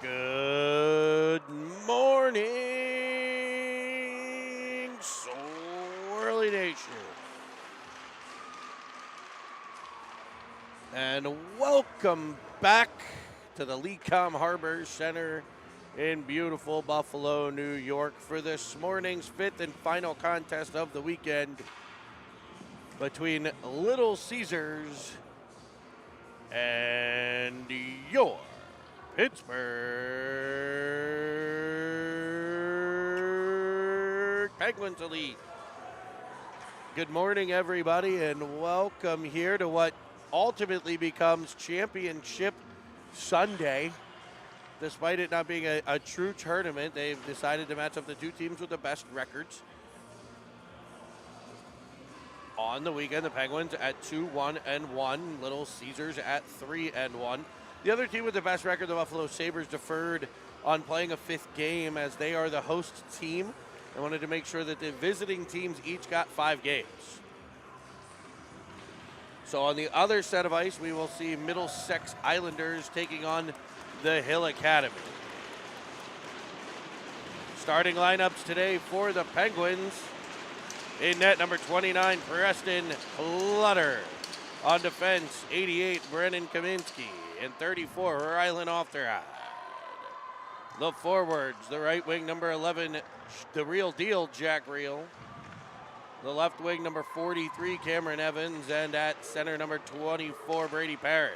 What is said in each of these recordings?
Good morning, Swirly Nation. And welcome back to the Lecom Harbor Center in beautiful Buffalo, New York for this morning's fifth and final contest of the weekend between Little Caesars and your Pittsburgh Penguins Elite. Good morning, everybody, and welcome here to what ultimately becomes Championship Sunday. Despite it not being a true tournament, they've decided to match up the two teams with the best records. On the weekend, the Penguins at 2-1-1, Little Caesars at 3-1. The other team with the best record, the Buffalo Sabres, deferred on playing a fifth game as they are the host team and wanted to make sure that the visiting teams each got 5 games. So on the other set of ice, we will see Middlesex Islanders taking on the Hill Academy. Starting lineups today for the Penguins. In net, number 29, Preston Clutter. On defense, 88, Brennan Kaminsky. And 34, Rylan Ofterhide. The forwards, the right wing, number 11, the real deal, Jack Reel. The left wing, number 43, Cameron Evans. And at center, number 24, Brady Paris.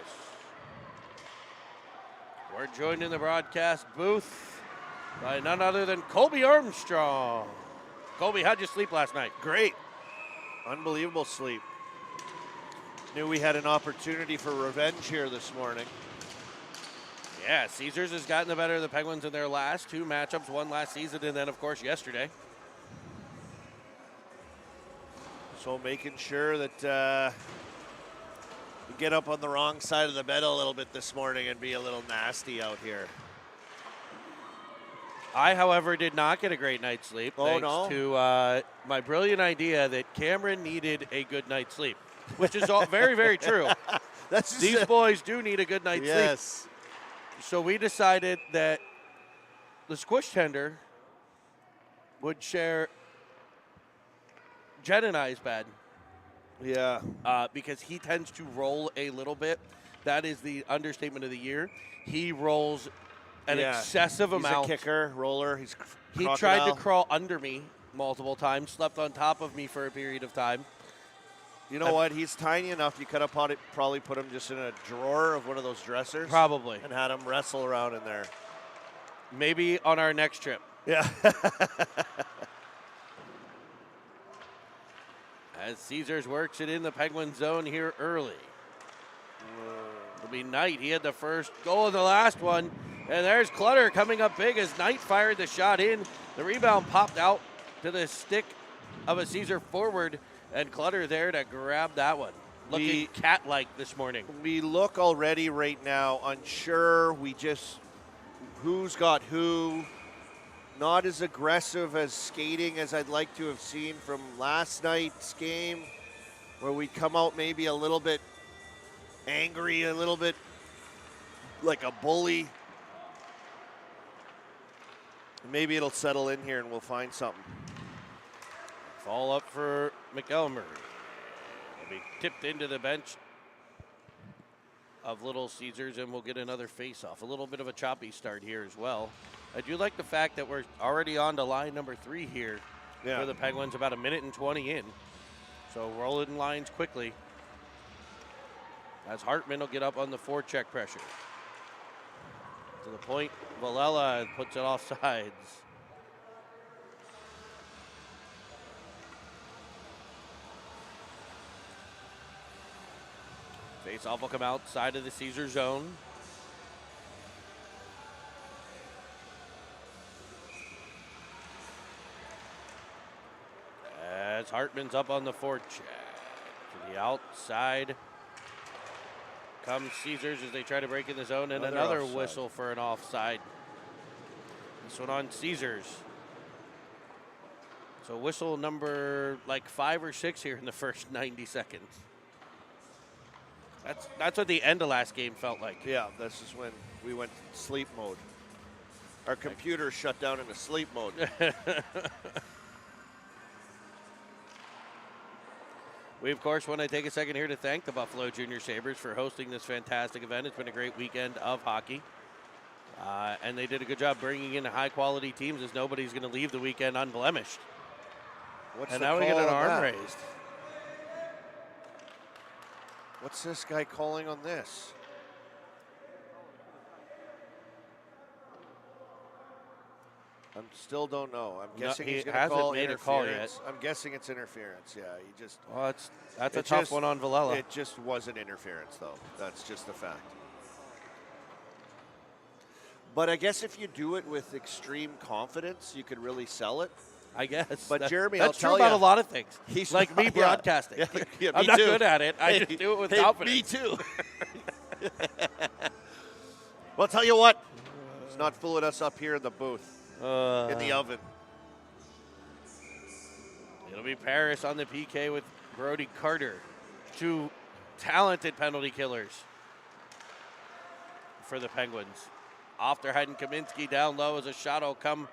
We're joined in the broadcast booth by none other than Colby Armstrong. Colby, how'd you sleep last night? Great. Unbelievable sleep. Knew we had an opportunity for revenge here this morning. Yeah, Caesars has gotten the better of the Penguins in their last 2 matchups, one last season and then, of course, yesterday. So making sure that we get up on the wrong side of the bed a little bit this morning and be a little nasty out here. I, however, did not get a great night's sleep thanks to my brilliant idea that Cameron needed a good night's sleep, which is all very, very true. These boys do need a good night's sleep. Yes. So we decided that the squish tender would share Jen and I's bed. Yeah. Because he tends to roll a little bit. That is the understatement of the year. He rolls an excessive amount. He's a kicker, roller. He tried to crawl under me multiple times, slept on top of me for a period of time. You know what? He's tiny enough. You could have probably put him just in a drawer of one of those dressers. Probably. And had him wrestle around in there. Maybe on our next trip. Yeah. As Caesars works it in the Penguin zone here early. It'll be Knight. He had the first goal of the last one. And there's Clutter coming up big as Knight fired the shot in. The rebound popped out to the stick of a Caesar forward. And Clutter there to grab that one. Looking cat-like this morning. We look already right now unsure. Who's got who. Not as aggressive as skating as I'd like to have seen from last night's game, where we'd come out maybe a little bit angry, a little bit like a bully. Maybe it'll settle in here and we'll find something. Fall up for McElmurray. Will be tipped into the bench of Little Caesars, and we'll get another face-off. A little bit of a choppy start here as well. I do like the fact that we're already on to line number 3 here for the Penguins, about 1:20 in. So rolling lines quickly as Hartman will get up on the forecheck pressure. To the point, Valella puts it off sides. Face-off will come outside of the Caesar zone. As Hartman's up on the forecheck. To the outside comes Caesars as they try to break in the zone, and another whistle for an offside. This one on Caesars. So whistle number like 5 or 6 here in the first 90 seconds. That's what the end of last game felt like. Yeah, this is when we went sleep mode. Our computer shut down into sleep mode. We, of course, want to take a second here to thank the Buffalo Junior Sabres for hosting this fantastic event. It's been a great weekend of hockey. And they did a good job bringing in high-quality teams, as nobody's going to leave the weekend unblemished. And now we get an arm raised. What's this guy calling on this? I still don't know. I'm guessing he's going to call made interference. A call yet. I'm guessing it's interference. Yeah, he just. Well, that's a tough one on Villela. It just wasn't interference, though. That's just the fact. But I guess if you do it with extreme confidence, you could really sell it. I guess. But Jeremy, that's true about a lot of things. He's like me broadcasting. Yeah, I'm me not too. good at it. I just do it with confidence. Me too. Well, tell you what, he's not fooling us up here in the booth, in the oven. It'll be Paris on the PK with Brody Carter. Two talented penalty killers for the Penguins. Off their head, and Kaminsky down low as a shot will come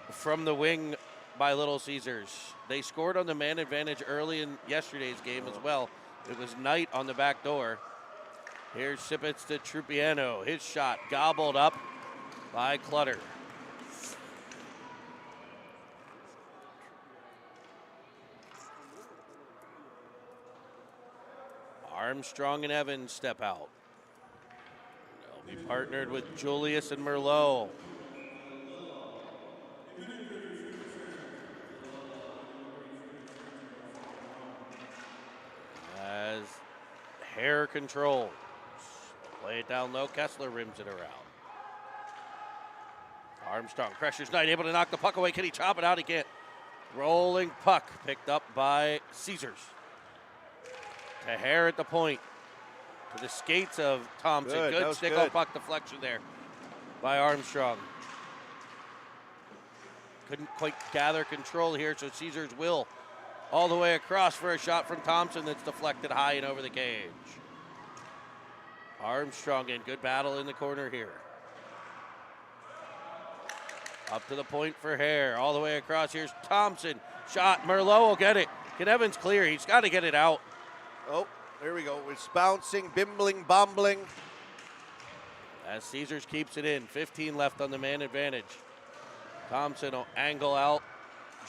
from the wing by Little Caesars. They scored on the man advantage early in yesterday's game as well. It was Knight on the back door. Here's Sipitz to Trupiano. His shot gobbled up by Clutter. Armstrong and Evans step out. They'll be partnered with Julius and Merlot. As Hair controls. Play it down low. Kessler rims it around. Armstrong pressures Knight, able to knock the puck away. Can he chop it out? He can't. Rolling puck picked up by Caesars. To Hair at the point. To the skates of Thompson. Good stick on puck deflection there by Armstrong. Couldn't quite gather control here, so Caesars will all the way across for a shot from Thompson that's deflected high and over the cage. Armstrong in good battle in the corner here. Up to the point for Hair. All the way across. Here's Thompson. Shot. Merlot will get it. Can Evans clear? He's got to get it out. Oh, there we go. It's bouncing, bimbling, bumbling. As Caesars keeps it in. 15 left on the man advantage. Thompson will angle out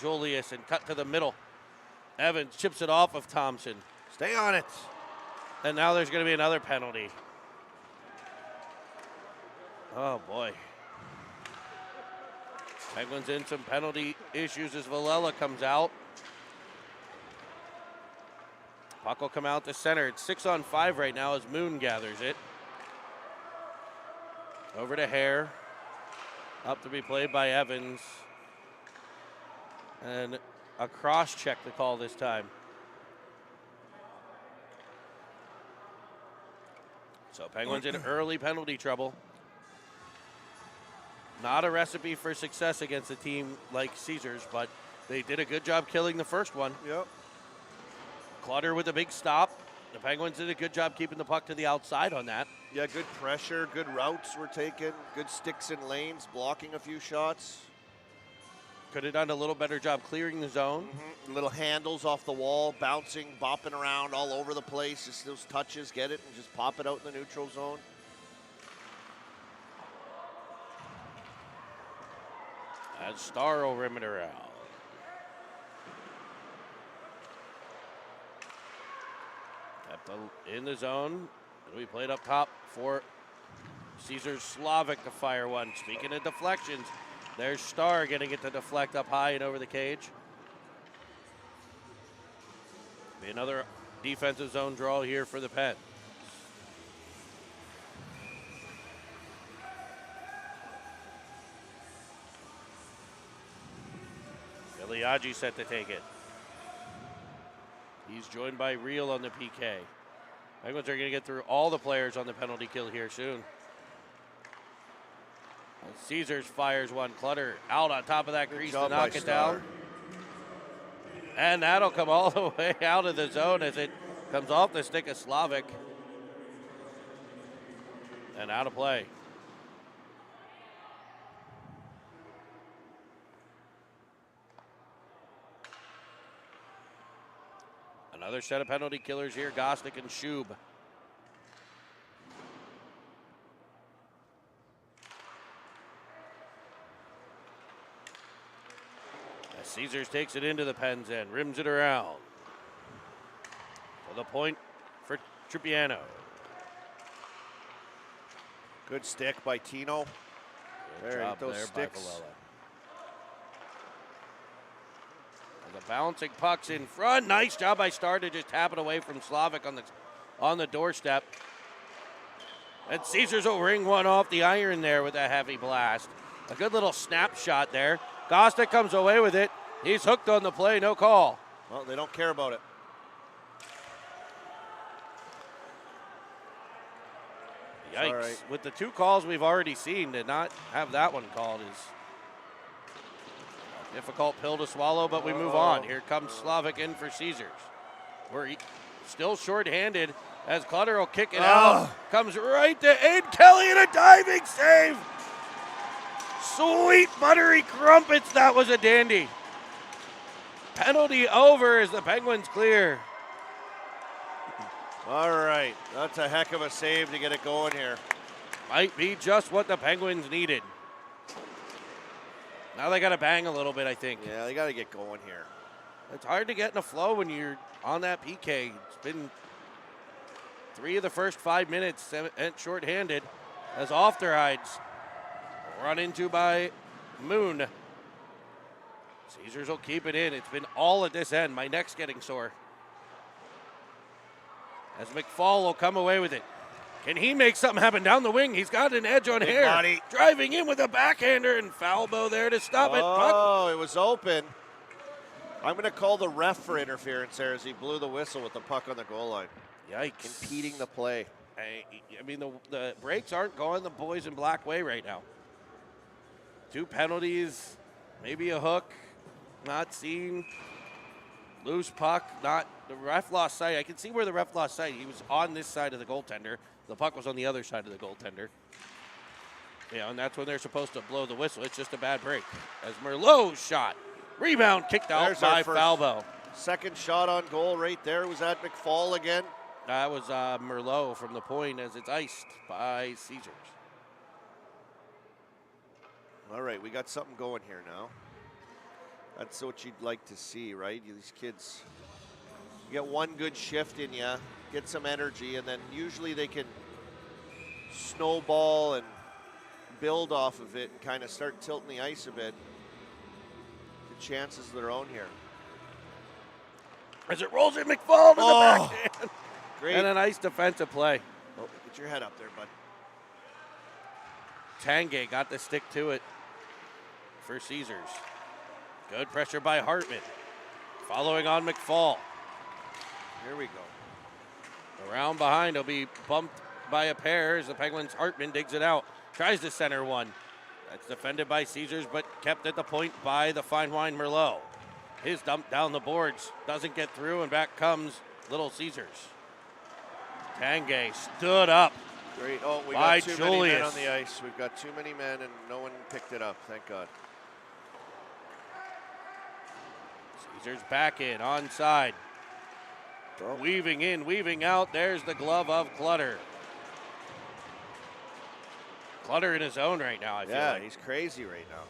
Julius and cut to the middle. Evans chips it off of Thompson. Stay on it. And now there's going to be another penalty. Oh, boy. Penguins in some penalty issues as Villela comes out. Puck will come out to center. It's 6-on-5 right now as Moon gathers it. Over to Hair. Up to be played by Evans. And a cross check to call this time. So Penguins in early penalty trouble. Not a recipe for success against a team like Caesars, but they did a good job killing the first one. Yep. Clutter with a big stop. The Penguins did a good job keeping the puck to the outside on that. Yeah, good pressure, good routes were taken, good sticks and lanes, blocking a few shots. Could have done a little better job clearing the zone. Mm-hmm. Little handles off the wall, bouncing, bopping around all over the place. Just those touches, get it, and just pop it out in the neutral zone. As Starr will rim it around. In the zone. It'll be played up top for Caesars Slavic to fire one. Speaking of deflections, there's Starr getting it to deflect up high and over the cage. Be another defensive zone draw here for the Pens. Iliagi set to take it. He's joined by Reel on the PK. Penguins are going to get through all the players on the penalty kill here soon. Caesars fires one. Clutter out on top of that crease to knock it down. And that'll come all the way out of the zone as it comes off the stick of Slavic. And out of play. Another set of penalty killers here, Gostick and Schub. As Caesars takes it into the Pens end, rims it around. For the point for Tripiano. Good stick by Tino. Good There, job those there sticks. by Villella. And the bouncing puck's in front. Nice job by Star to just tap it away from Slavic on the doorstep. And Caesars will ring one off the iron there with a heavy blast. A good little snapshot there. Gostick comes away with it. He's hooked on the play, no call. Well, they don't care about it. Yikes. All right. With the 2 calls we've already seen, to not have that one called is a difficult pill to swallow, but we move on. Here comes Slavic in for Caesars. We're still shorthanded as Clutter will kick it out. Comes right to Aid Kelly and a diving save. Sweet buttery crumpets, that was a dandy. Penalty over as the Penguins clear. All right, that's a heck of a save to get it going here. Might be just what the Penguins needed. Now they got to bang a little bit, I think. Yeah, they got to get going here. It's hard to get in a flow when you're on that PK. It's been 3 of the first 5 minutes and shorthanded as Ofterhides run into by Moon. Caesars will keep it in. It's been all at this end. My neck's getting sore. As McFall will come away with it. Can he make something happen down the wing? He's got an edge on Big Hare. body. Driving in with a backhander and Falbo there to stop it. Puck. Oh, it was open. I'm going to call the ref for interference there as he blew the whistle with the puck on the goal line. Yikes. Impeding the play. I mean, the breaks aren't going the boys in black way right now. 2 penalties, maybe a hook, not seen. Loose puck, not the ref lost sight. I can see where the ref lost sight. He was on this side of the goaltender. The puck was on the other side of the goaltender. Yeah, and that's when they're supposed to blow the whistle. It's just a bad break. As Merlot's shot, rebound kicked out by Falbo. Second shot on goal right there. Was that McFall again? That was Merlot from the point as it's iced by Caesars. All right, we got something going here now. That's what you'd like to see, right? These kids, you get one good shift in you, get some energy, and then usually they can snowball and build off of it and kind of start tilting the ice a bit. The chances of their own here. As it rolls in, McFall to the backhand. Great. And a nice defensive play. Oh, get your head up there, bud. Tanguay got the stick to it for Caesars. Good pressure by Hartman. Following on McFall. Here we go. Around behind, he'll be bumped by a pair as the Penguins' Hartman digs it out. Tries to center one. That's defended by Caesars, but kept at the point by the fine wine Merlot. His dump down the boards. Doesn't get through, and back comes Little Caesars. Tanguay stood up. Great. Oh, we By got too many men Julius. on the ice. We've got too many men, and no one picked it up. Thank God. Caesars back in, onside. Oh. Weaving in, weaving out. There's the glove of Clutter. Clutter in his own right now, I feel Yeah, like. he's crazy right now.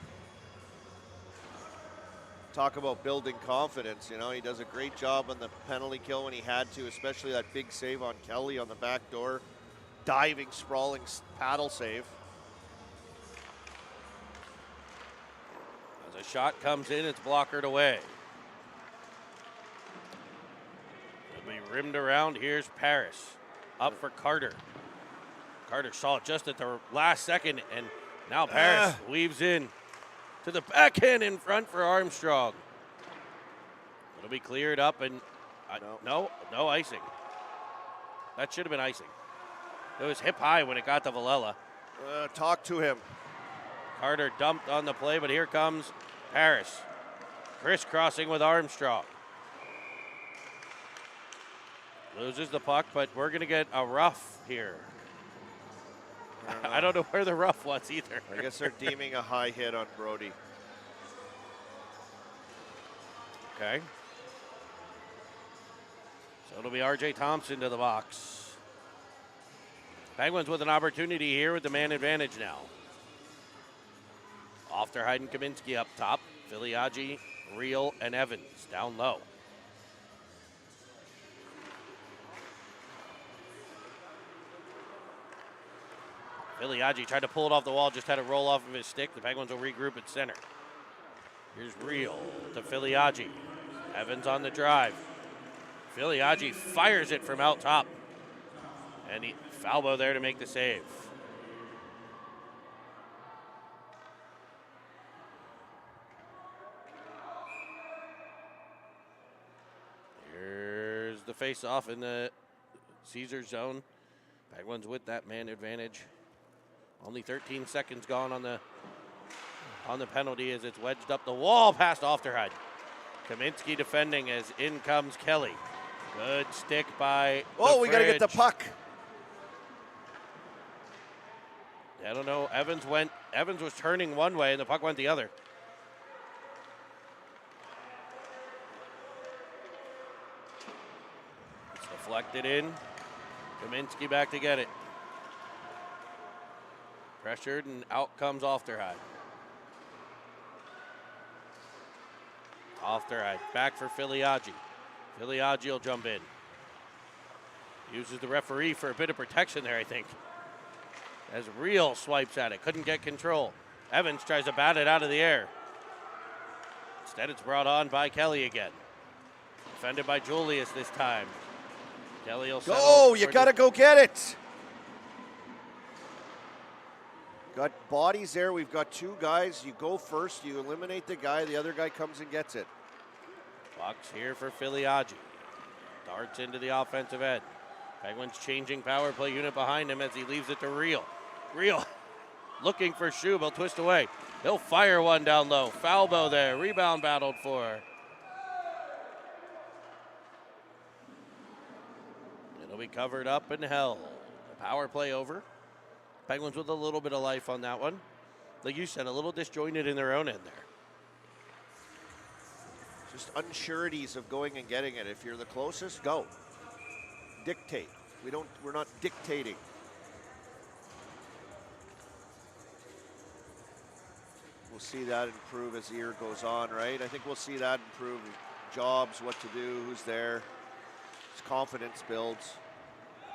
Talk about building confidence. You know, he does a great job on the penalty kill when he had to, especially that big save on Kelly on the back door. Diving, sprawling paddle save. As a shot comes in, it's blockered away. It'll be rimmed around. Here's Paris. Up for Carter. Carter saw it just at the last second, and now Paris weaves in to the backhand in front for Armstrong. It'll be cleared up, and no icing. That should have been icing. It was hip high when it got to Villella. Talk to him. Carter dumped on the play, but here comes Paris. Crisscrossing with Armstrong. Loses the puck, but we're going to get a rough here. I don't know where the rough was either. I guess they're deeming a high hit on Brody. Okay. So it'll be RJ Thompson to the box. Penguins with an opportunity here with the man advantage now. Ofterheide and Kaminsky up top. Filiaggi, Reel, and Evans down low. Filiaggi tried to pull it off the wall, just had it roll off of his stick. The Penguins will regroup at center. Here's Reel to Filiaggi. Evans on the drive. Filiaggi fires it from out top. And Falbo there to make the save. Here's the face-off in the Caesar zone. Penguins with that man advantage. Only 13 seconds gone on the penalty as it's wedged up the wall past Ofterheide. Kaminsky defending as in comes Kelly. Good stick by we got to get the puck. I don't know. Evans was turning one way and the puck went the other. It's deflected in. Kaminsky back to get it. Pressured and out comes Ofterheide. Ofterheide back for Filiaggi. Filiaggi will jump in. Uses the referee for a bit of protection there, I think. As Reel swipes at it, couldn't get control. Evans tries to bat it out of the air. Instead, it's brought on by Kelly again. Defended by Julius this time. Kelly will settle. Oh, you got to go get it. Got bodies there. We've got two guys. You go first. You eliminate the guy. The other guy comes and gets it. Box here for Filiaggi. Darts into the offensive end. Penguins changing power play unit behind him as he leaves it to Reel. Reel looking for Schub. He'll twist away. He'll fire one down low. Falbo there. Rebound battled for. It'll be covered up and held. The power play over. Penguins with a little bit of life on that one. Like you said, a little disjointed in their own end there. Just unsureties of going and getting it. If you're the closest, go. Dictate. We're not dictating. We'll see that improve as the year goes on, right? I think we'll see that improve. Jobs, what to do, who's there. His confidence builds.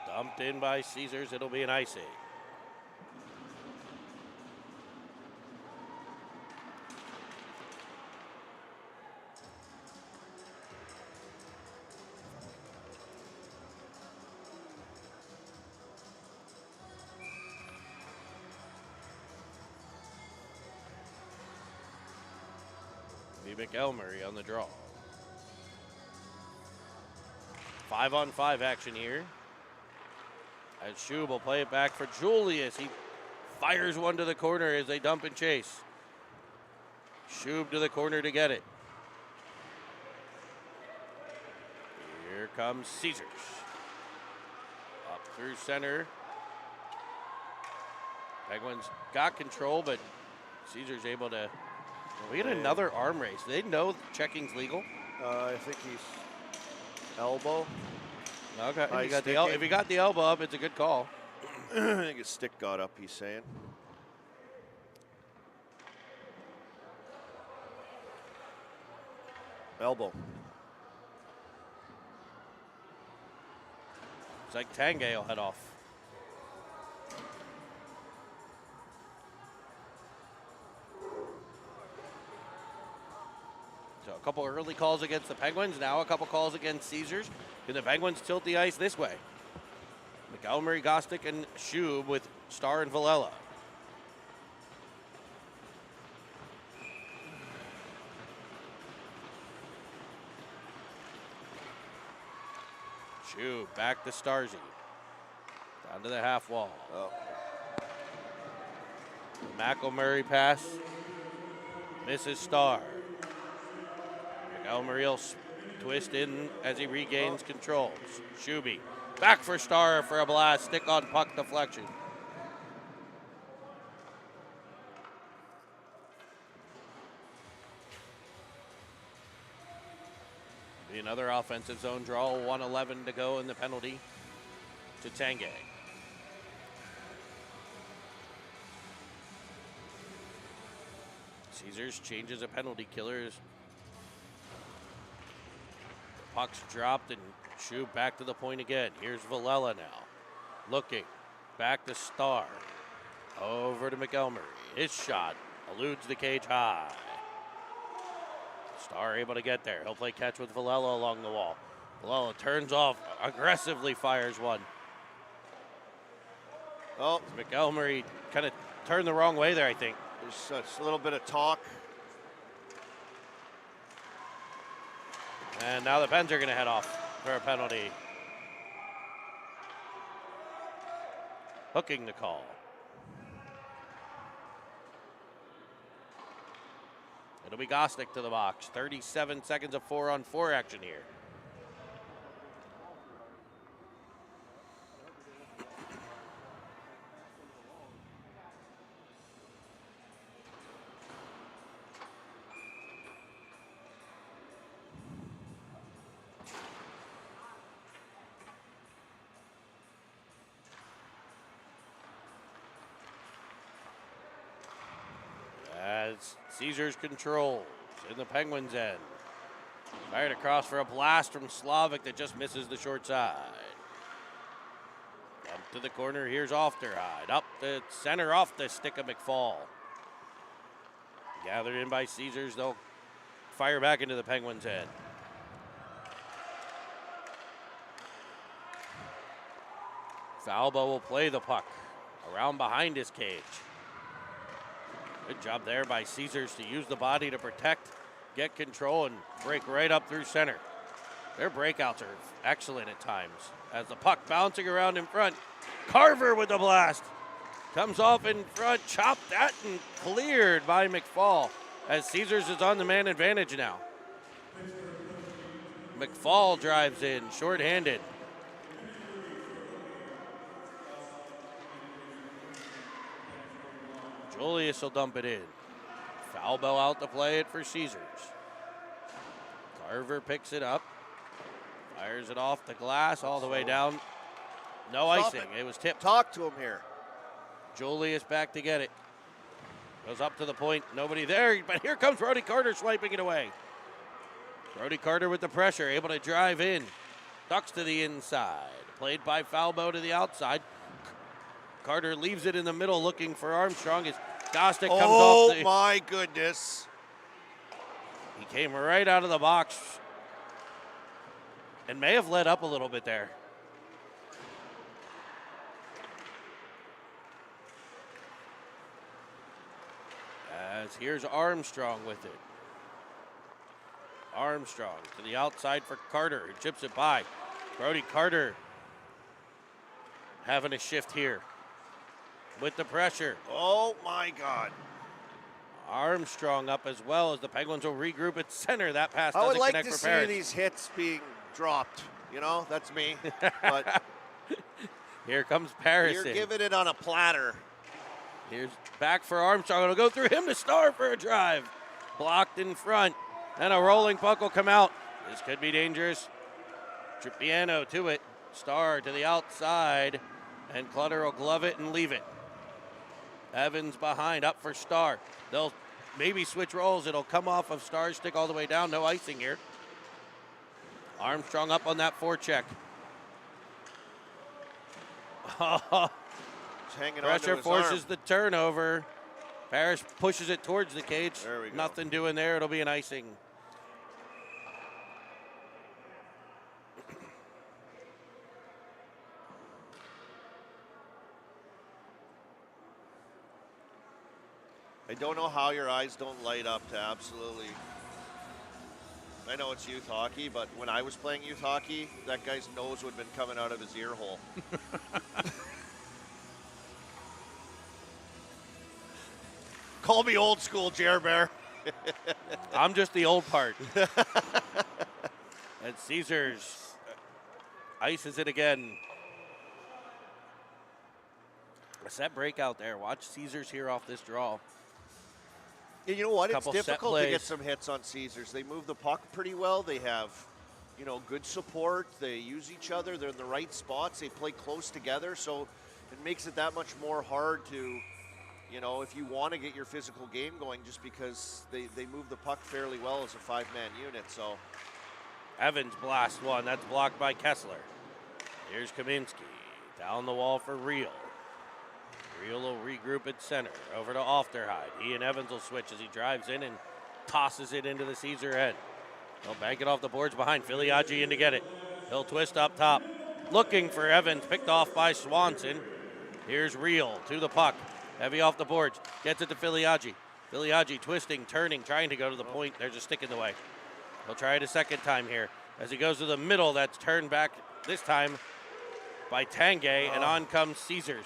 Dumped in by Caesars. It'll be an icing. McElmurray on the draw. 5-on-5 action here. As Schub will play it back for Julius. He fires one to the corner as they dump and chase. Schub to the corner to get it. Here comes Caesars. Up through center. Penguins got control, but Caesars able to. We had another arm race. They know checking's legal. I think he's elbow. Okay. If he got the elbow up, it's a good call. I think his stick got up, he's saying. Elbow. It's like Tanguay will head off. So a couple early calls against the Penguins, now a couple calls against Caesars. Can the Penguins tilt the ice this way? McElmurray, Gostick, and Schub with Star and Villela. Schub back to Starzy. Down to the half wall. Oh. McElmurray pass. Misses Star. McElmurray will twist in as he regains control. Shuby back for Star for a blast. Stick on puck deflection. Be another offensive zone draw. 1:11 to go in the penalty to Tanguay. Caesars changes a penalty killers. Puck's dropped and shoot back to the point again. Here's Villela now. Looking. Back to Starr. Over to Montgomery. His shot eludes the cage high. Starr able to get there. He'll play catch with Villela along the wall. Villela turns off, aggressively fires one. Oh, Montgomery kind of turned the wrong way there, I think. there's a little bit of talk. And now the Pens are going to head off for a penalty. Hooking the call. It'll be Gostick to the box. 37 seconds of 4-on-4 action here. As Caesars controls in the Penguins' end. Fired across for a blast from Slavic that just misses the short side. Up to the corner, here's Ofterhide. Up the center off the stick of McFall. Gathered in by Caesars, they'll fire back into the Penguins' end. Falbo will play the puck around behind his cage. Good job there by Caesars to use the body to protect, get control, and break right up through center. Their breakouts are excellent at times. As the puck bouncing around in front, Carver with the blast. Comes off in front, chopped that and cleared by McFall. As Caesars is on the man advantage now. McFall drives in, shorthanded. Julius will dump it in. Falbo out to play it for Caesars. Carver picks it up. Fires it off the glass all the way down. No icing. It was tipped. Talk to him here. Julius back to get it. Goes up to the point. Nobody there. But here comes Brody Carter swiping it away. Brody Carter with the pressure. Able to drive in. Ducks to the inside. Played by Falbo to the outside. Carter leaves it in the middle looking for Armstrong as Gostick comes off the... Oh, my goodness. He came right out of the box and may have let up a little bit there. As here's Armstrong with it. Armstrong to the outside for Carter, who chips it by. Brody Carter having a shift here with the pressure. Oh, my God. Armstrong up as well as the Penguins will regroup at center. That pass I doesn't would like connect to for see Parrish. these hits being dropped. You know, that's me. But Here comes Paris. you're giving it on a platter. Here's back for Armstrong. It'll go through him to Starr for a drive. Blocked in front. And a rolling puck will come out. This could be dangerous. Tripiano to it. Starr to the outside. And Clutter will glove it and leave it. Evans behind, up for Starr. They'll maybe switch roles. It'll come off of Starr's stick all the way down. No icing here. Armstrong up on that forecheck. Hanging Pressure on to his forces arm. the turnover. Parrish pushes it towards the cage. There we go. Nothing doing there. It'll be an icing. I don't know how your eyes don't light up to absolutely. I know it's youth hockey, but when I was playing youth hockey, that guy's nose would have been coming out of his ear hole. Call me old school, Jer Bear. I'm just the old part. And Caesars ices it again. A set breakout there. Watch Caesars here off this draw. And you know what? It's Couple set difficult to get plays. some hits on Caesars. They move the puck pretty well. They have good support. They use each other. They're in the right spots. They play close together. So it makes it that much more hard to, if you want to get your physical game going, just because they move the puck fairly well as a 5-man unit. So Evans blast one. That's blocked by Kessler. Here's Kaminsky. Down the wall for Reel. Reel will regroup at center. Over to Ofterhide. He and Evans will switch as he drives in and tosses it into the Caesar end. He'll bank it off the boards behind. Filiaggi in to get it. He'll twist up top. Looking for Evans. Picked off by Swanson. Here's Reel to the puck. Heavy off the boards. Gets it to Filiaggi. Filiaggi twisting, turning, trying to go to the point. There's a stick in the way. He'll try it a second time here. As he goes to the middle, that's turned back this time by Tanguay, and on comes Caesars.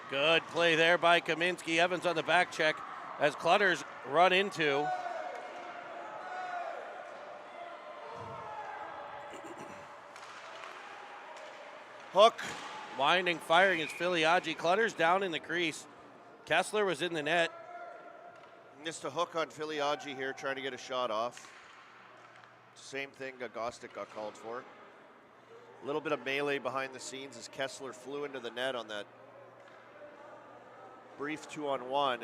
Good play there by Kaminsky. Evans on the back check as Clutter's run into. Hook. Winding, firing is Filiaggi. Clutter's down in the crease. Kessler was in the net. Missed a hook on Filiaggi here, trying to get a shot off. Same thing Gostic got called for. A little bit of melee behind the scenes as Kessler flew into the net on that brief 2-on-1, and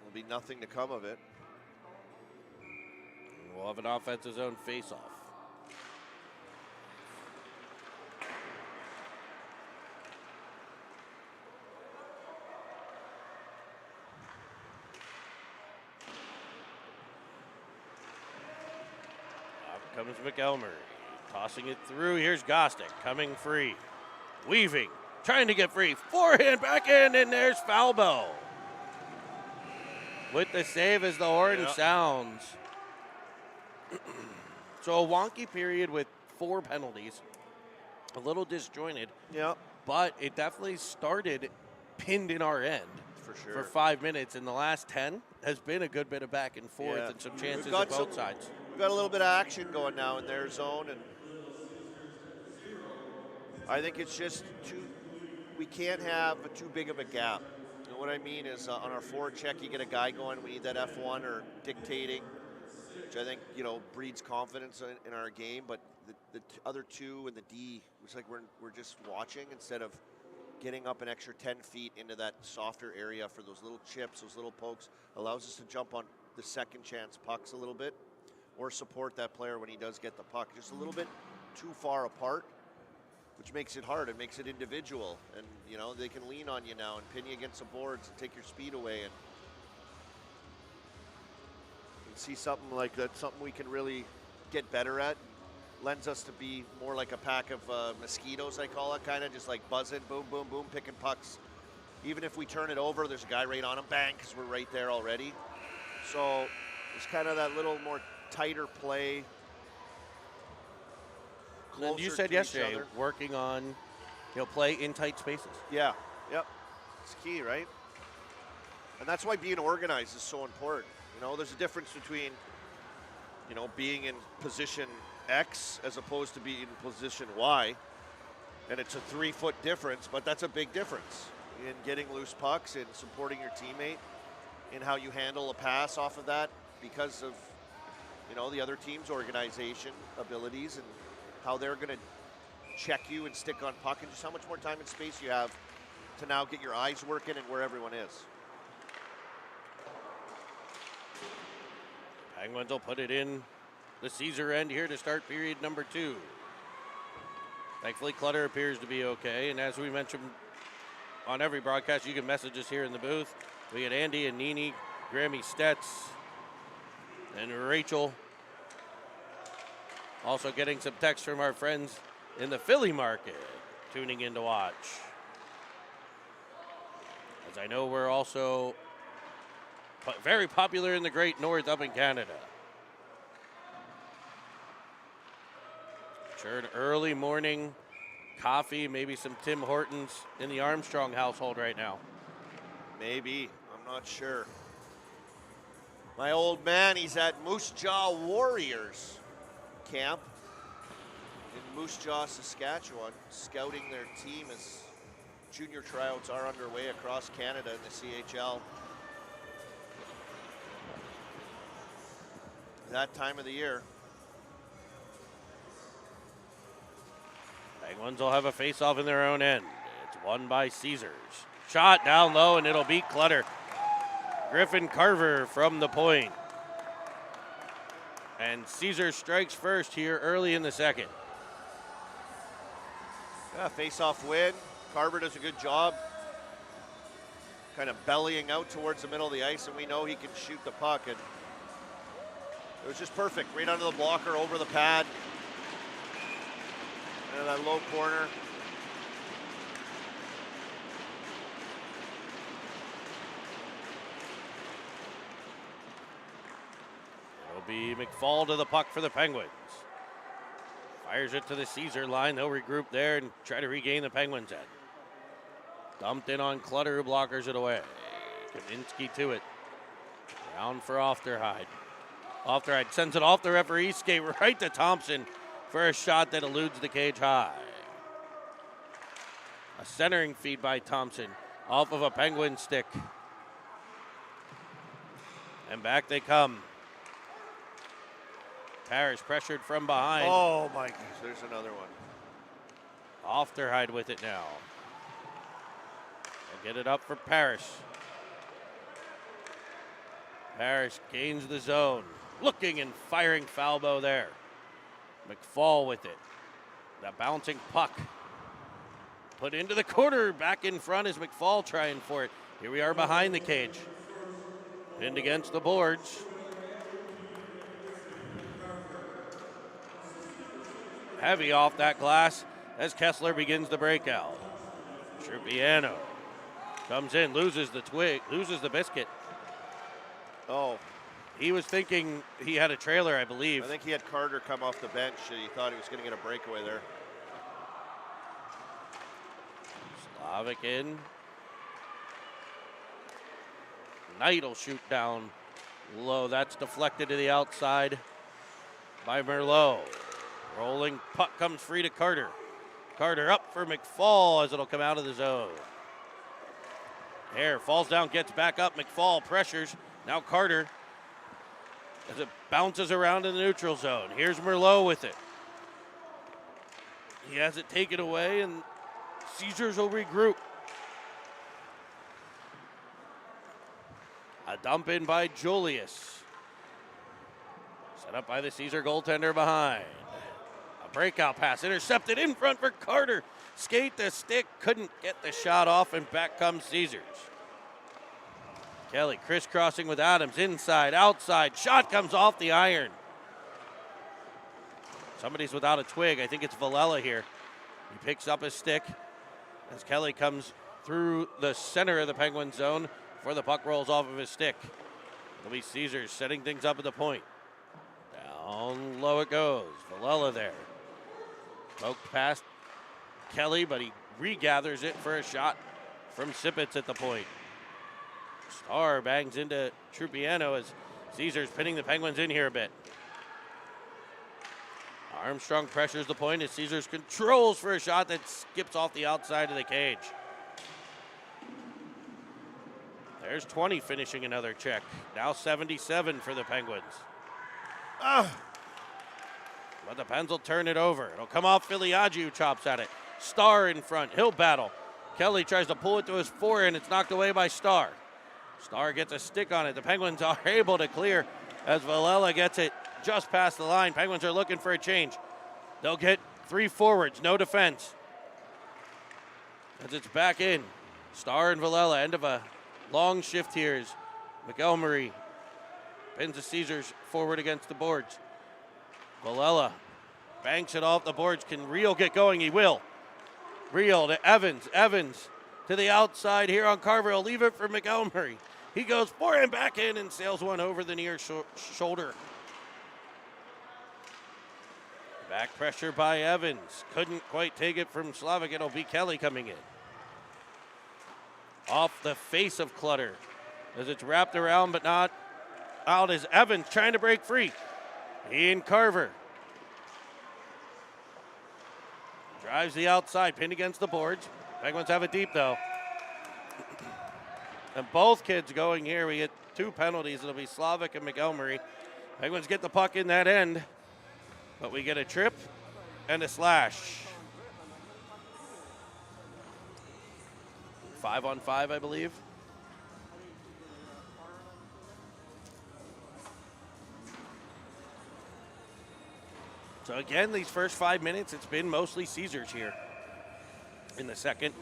will be nothing to come of it. We'll have an offensive zone face-off. Up comes McElmurray, tossing it through. Here's Gostick coming free, weaving, trying to get free. Forehand back in, and there's Falbo with the save as the horn sounds. So a wonky period with 4 penalties, a little disjointed. Yeah, but it definitely started pinned in our end for sure. For 5 minutes. In the last 10 has been a good bit of back and forth and some chances on both sides. We've got a little bit of action going now in their zone, and I think it's just we can't have too big of a gap. You know what I mean is on our forward check, you get a guy going, we need that F1 or dictating, which I think, breeds confidence in our game, but the other two and the D, it's like we're just watching instead of getting up an extra 10 feet into that softer area for those little chips, those little pokes, allows us to jump on the second chance pucks a little bit or support that player when he does get the puck. Just a little bit too far apart, which makes it hard. It makes it individual, and they can lean on you now and pin you against the boards and take your speed away, and see something like that, something we can really get better at. Lends us to be more like a pack of mosquitoes, I call it, kind of just like buzzing, boom, boom, boom, picking pucks. Even if we turn it over, there's a guy right on him, bang, because we're right there already. So it's kind of that little more tighter play. And you said yesterday, working on, play in tight spaces. Yeah, yep, it's key, right? And that's why being organized is so important. There's a difference between, being in position X as opposed to being in position Y. And it's a 3-foot difference, but that's a big difference in getting loose pucks and supporting your teammate in how you handle a pass off of that because of, the other team's organization abilities and how they're going to check you and stick on puck and just how much more time and space you have to now get your eyes working and where everyone is. Penguins will put it in the Caesar end here to start period number 2. Thankfully, Clutter appears to be okay. And as we mentioned on every broadcast, you can message us here in the booth. We had Andy and Nini, Grammy Stetz, and Rachel. Also getting some text from our friends in the Philly market, tuning in to watch. As I know we're also very popular in the Great North up in Canada. Sure, an early morning coffee, maybe some Tim Hortons in the Armstrong household right now. Maybe, I'm not sure. My old man, he's at Moose Jaw Warriors camp in Moose Jaw, Saskatchewan, scouting their team as junior tryouts are underway across Canada in the CHL. That time of the year. Penguins will have a face-off in their own end. It's won by Caesars. Shot down low, and it'll beat Clutter. Griffin Carver from the point. And Caesars strikes first here early in the second. Yeah, face-off win. Carver does a good job kind of bellying out towards the middle of the ice, and we know he can shoot the puck. And it was just perfect. Right under the blocker, over the pad. And that low corner. It'll be McFall to the puck for the Penguins. Fires it to the Caesar line. They'll regroup there and try to regain the Penguins' end. Dumped in on Clutter, who blockers it away. Kaminsky to it. Down for Ofterhide. Ofterhide sends it off the referee's skate right to Thompson for a shot that eludes the cage high. A centering feed by Thompson off of a Penguin stick. And back they come. Parrish pressured from behind. Oh my goodness, there's another one. Ofterhide with it now. They'll get it up for Parrish. Parrish gains the zone. Looking and firing Falbo there. McFall with it. The bouncing puck. Put into the corner. Back in front is McFall trying for it. Here we are behind the cage. Pinned against the boards. Heavy off that glass as Kessler begins the breakout. Trupiano comes in, loses the twig, loses the biscuit. Oh. He was thinking he had a trailer, I believe. I think he had Carter come off the bench. He thought he was going to get a breakaway there. Slavic in. Knight will shoot down low. That's deflected to the outside by Merlot. Rolling puck comes free to Carter. Carter up for McFall as it'll come out of the zone. Hare falls down, gets back up. McFall pressures. Now Carter as it bounces around in the neutral zone. Here's Merlot with it. He has it taken away, and Caesars will regroup. A dump in by Julius. Set up by the Caesar goaltender behind. A breakout pass intercepted in front for Carter. Skate the stick, couldn't get the shot off, and back comes Caesars. Kelly crisscrossing with Adams, inside, outside. Shot comes off the iron. Somebody's without a twig. I think it's Villela here. He picks up his stick as Kelly comes through the center of the Penguin zone before the puck rolls off of his stick. It'll be Caesars setting things up at the point. Down low it goes. Villela there. Poked past Kelly, but he regathers it for a shot from Sipitz at the point. Starr bangs into Trupiano as Caesars pinning the Penguins in here a bit. Armstrong pressures the point as Caesars controls for a shot that skips off the outside of the cage. There's 20 finishing another check. Now 77 for the Penguins. But the Pens will turn it over. It'll come off Filiaggi, who chops at it. Starr in front. He'll battle. Kelly tries to pull it to his forehand. It's knocked away by Starr. Starr gets a stick on it. The Penguins are able to clear as Villela gets it just past the line. Penguins are looking for a change. They'll get three forwards, no defense. As it's back in. Starr and Villela, end of a long shift here as McElmurray pins the Caesars forward against the boards. Villela banks it off the boards. Can Reel get going? He will. Reel to Evans. Evans to the outside here on Carver. He'll leave it for McElmurray. He goes forehand back in and sails one over the near shoulder. Back pressure by Evans. Couldn't quite take it from Slavic. It'll be Kelly coming in. Off the face of Clutter as it's wrapped around but not out as Evans trying to break free. Ian Carver drives the outside, pinned against the boards. Penguins have it deep, though. And both kids going here. We get 2 penalties. It'll be Slavic and Montgomery. Penguins get the puck in that end, but we get a trip and a slash. 5-on-5, I believe. So again, these first 5 minutes, it's been mostly Caesars here in the second.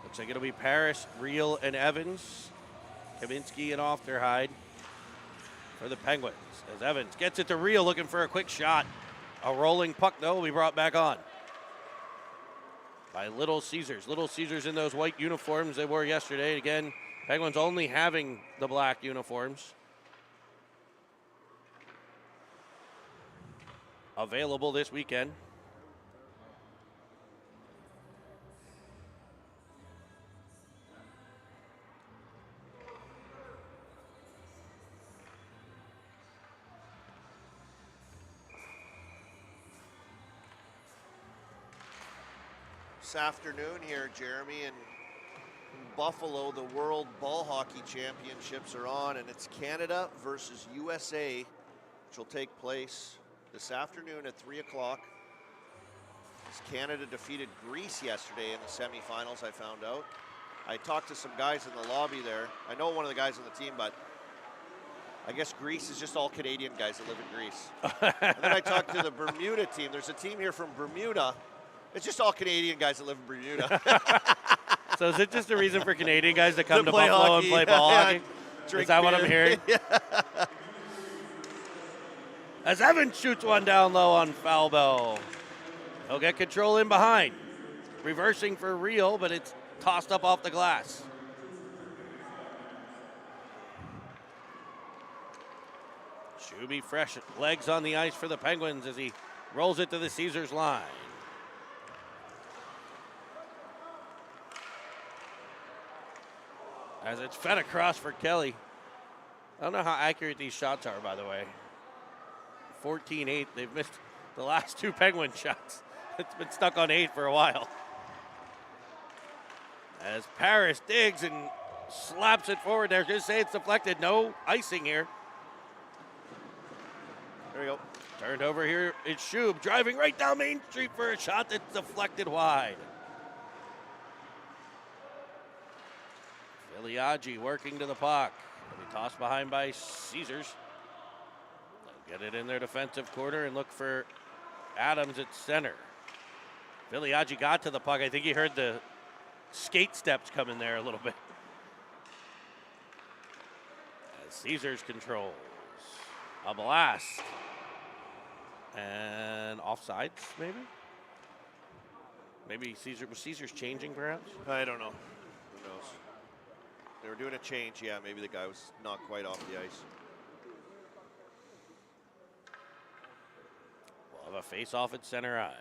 Looks like it'll be Paris, Reel, and Evans. Kaminski and Ofterhide for the Penguins. As Evans gets it to Reel, looking for a quick shot. A rolling puck, though, will be brought back on by Little Caesars. Little Caesars in those white uniforms they wore yesterday. Again, Penguins only having the black uniforms available this weekend. This afternoon here, Jeremy, and in Buffalo, the World Ball Hockey Championships are on, and it's Canada versus USA, which will take place this afternoon at 3 o'clock. As Canada defeated Greece yesterday in the semifinals, I found out. I talked to some guys in the lobby there. I know one of the guys on the team, but I guess Greece is just all Canadian guys that live in Greece. And then I talked to the Bermuda team. There's a team here from Bermuda. It's just all Canadian guys that live in Bermuda. So is it just a reason for Canadian guys to come to play Buffalo hockey, and play ball hockey? Drink Is that what I'm beer. hearing? As Evans shoots one down low on Falbo. He'll get control in behind. Reversing for Reel, but it's tossed up off the glass. Shuby fresh legs on the ice for the Penguins as he rolls it to the Caesars line. As it's fed across for Kelly. I don't know how accurate these shots are, by the way. 14-8. They've missed the last 2 Penguin shots. It's been stuck on 8 for a while. As Paris digs and slaps it forward there. Just say it's deflected. No icing here. There we go. Turned over here. It's Shub driving right down Main Street for a shot that's deflected wide. Filiaggi working to the puck. It'll be tossed behind by Caesars. They'll get it in their defensive quarter and look for Adams at center. Filiaggi got to the puck. I think he heard the skate steps come in there a little bit. As Caesars controls. A blast. And offsides, maybe? Maybe Caesar's changing, perhaps? I don't know. Who knows? They were doing a change. Yeah, maybe the guy was not quite off the ice. We'll have a face-off at center ice.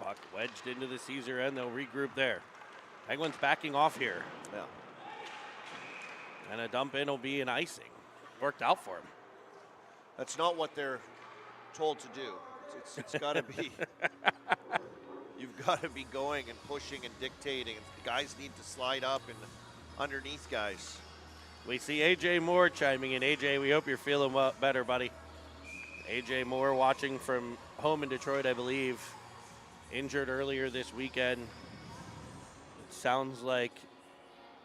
Puck wedged into the Caesar end. They'll regroup there. Penguins backing off here. Yeah. And a dump in will be an icing. Worked out for him. That's not what they're told to do. It's got to be. You've got to be going and pushing and dictating. Guys need to slide up and underneath guys. We see AJ Moore chiming in. AJ, we hope you're feeling better, buddy. AJ Moore watching from home in Detroit, I believe. Injured earlier this weekend. It sounds like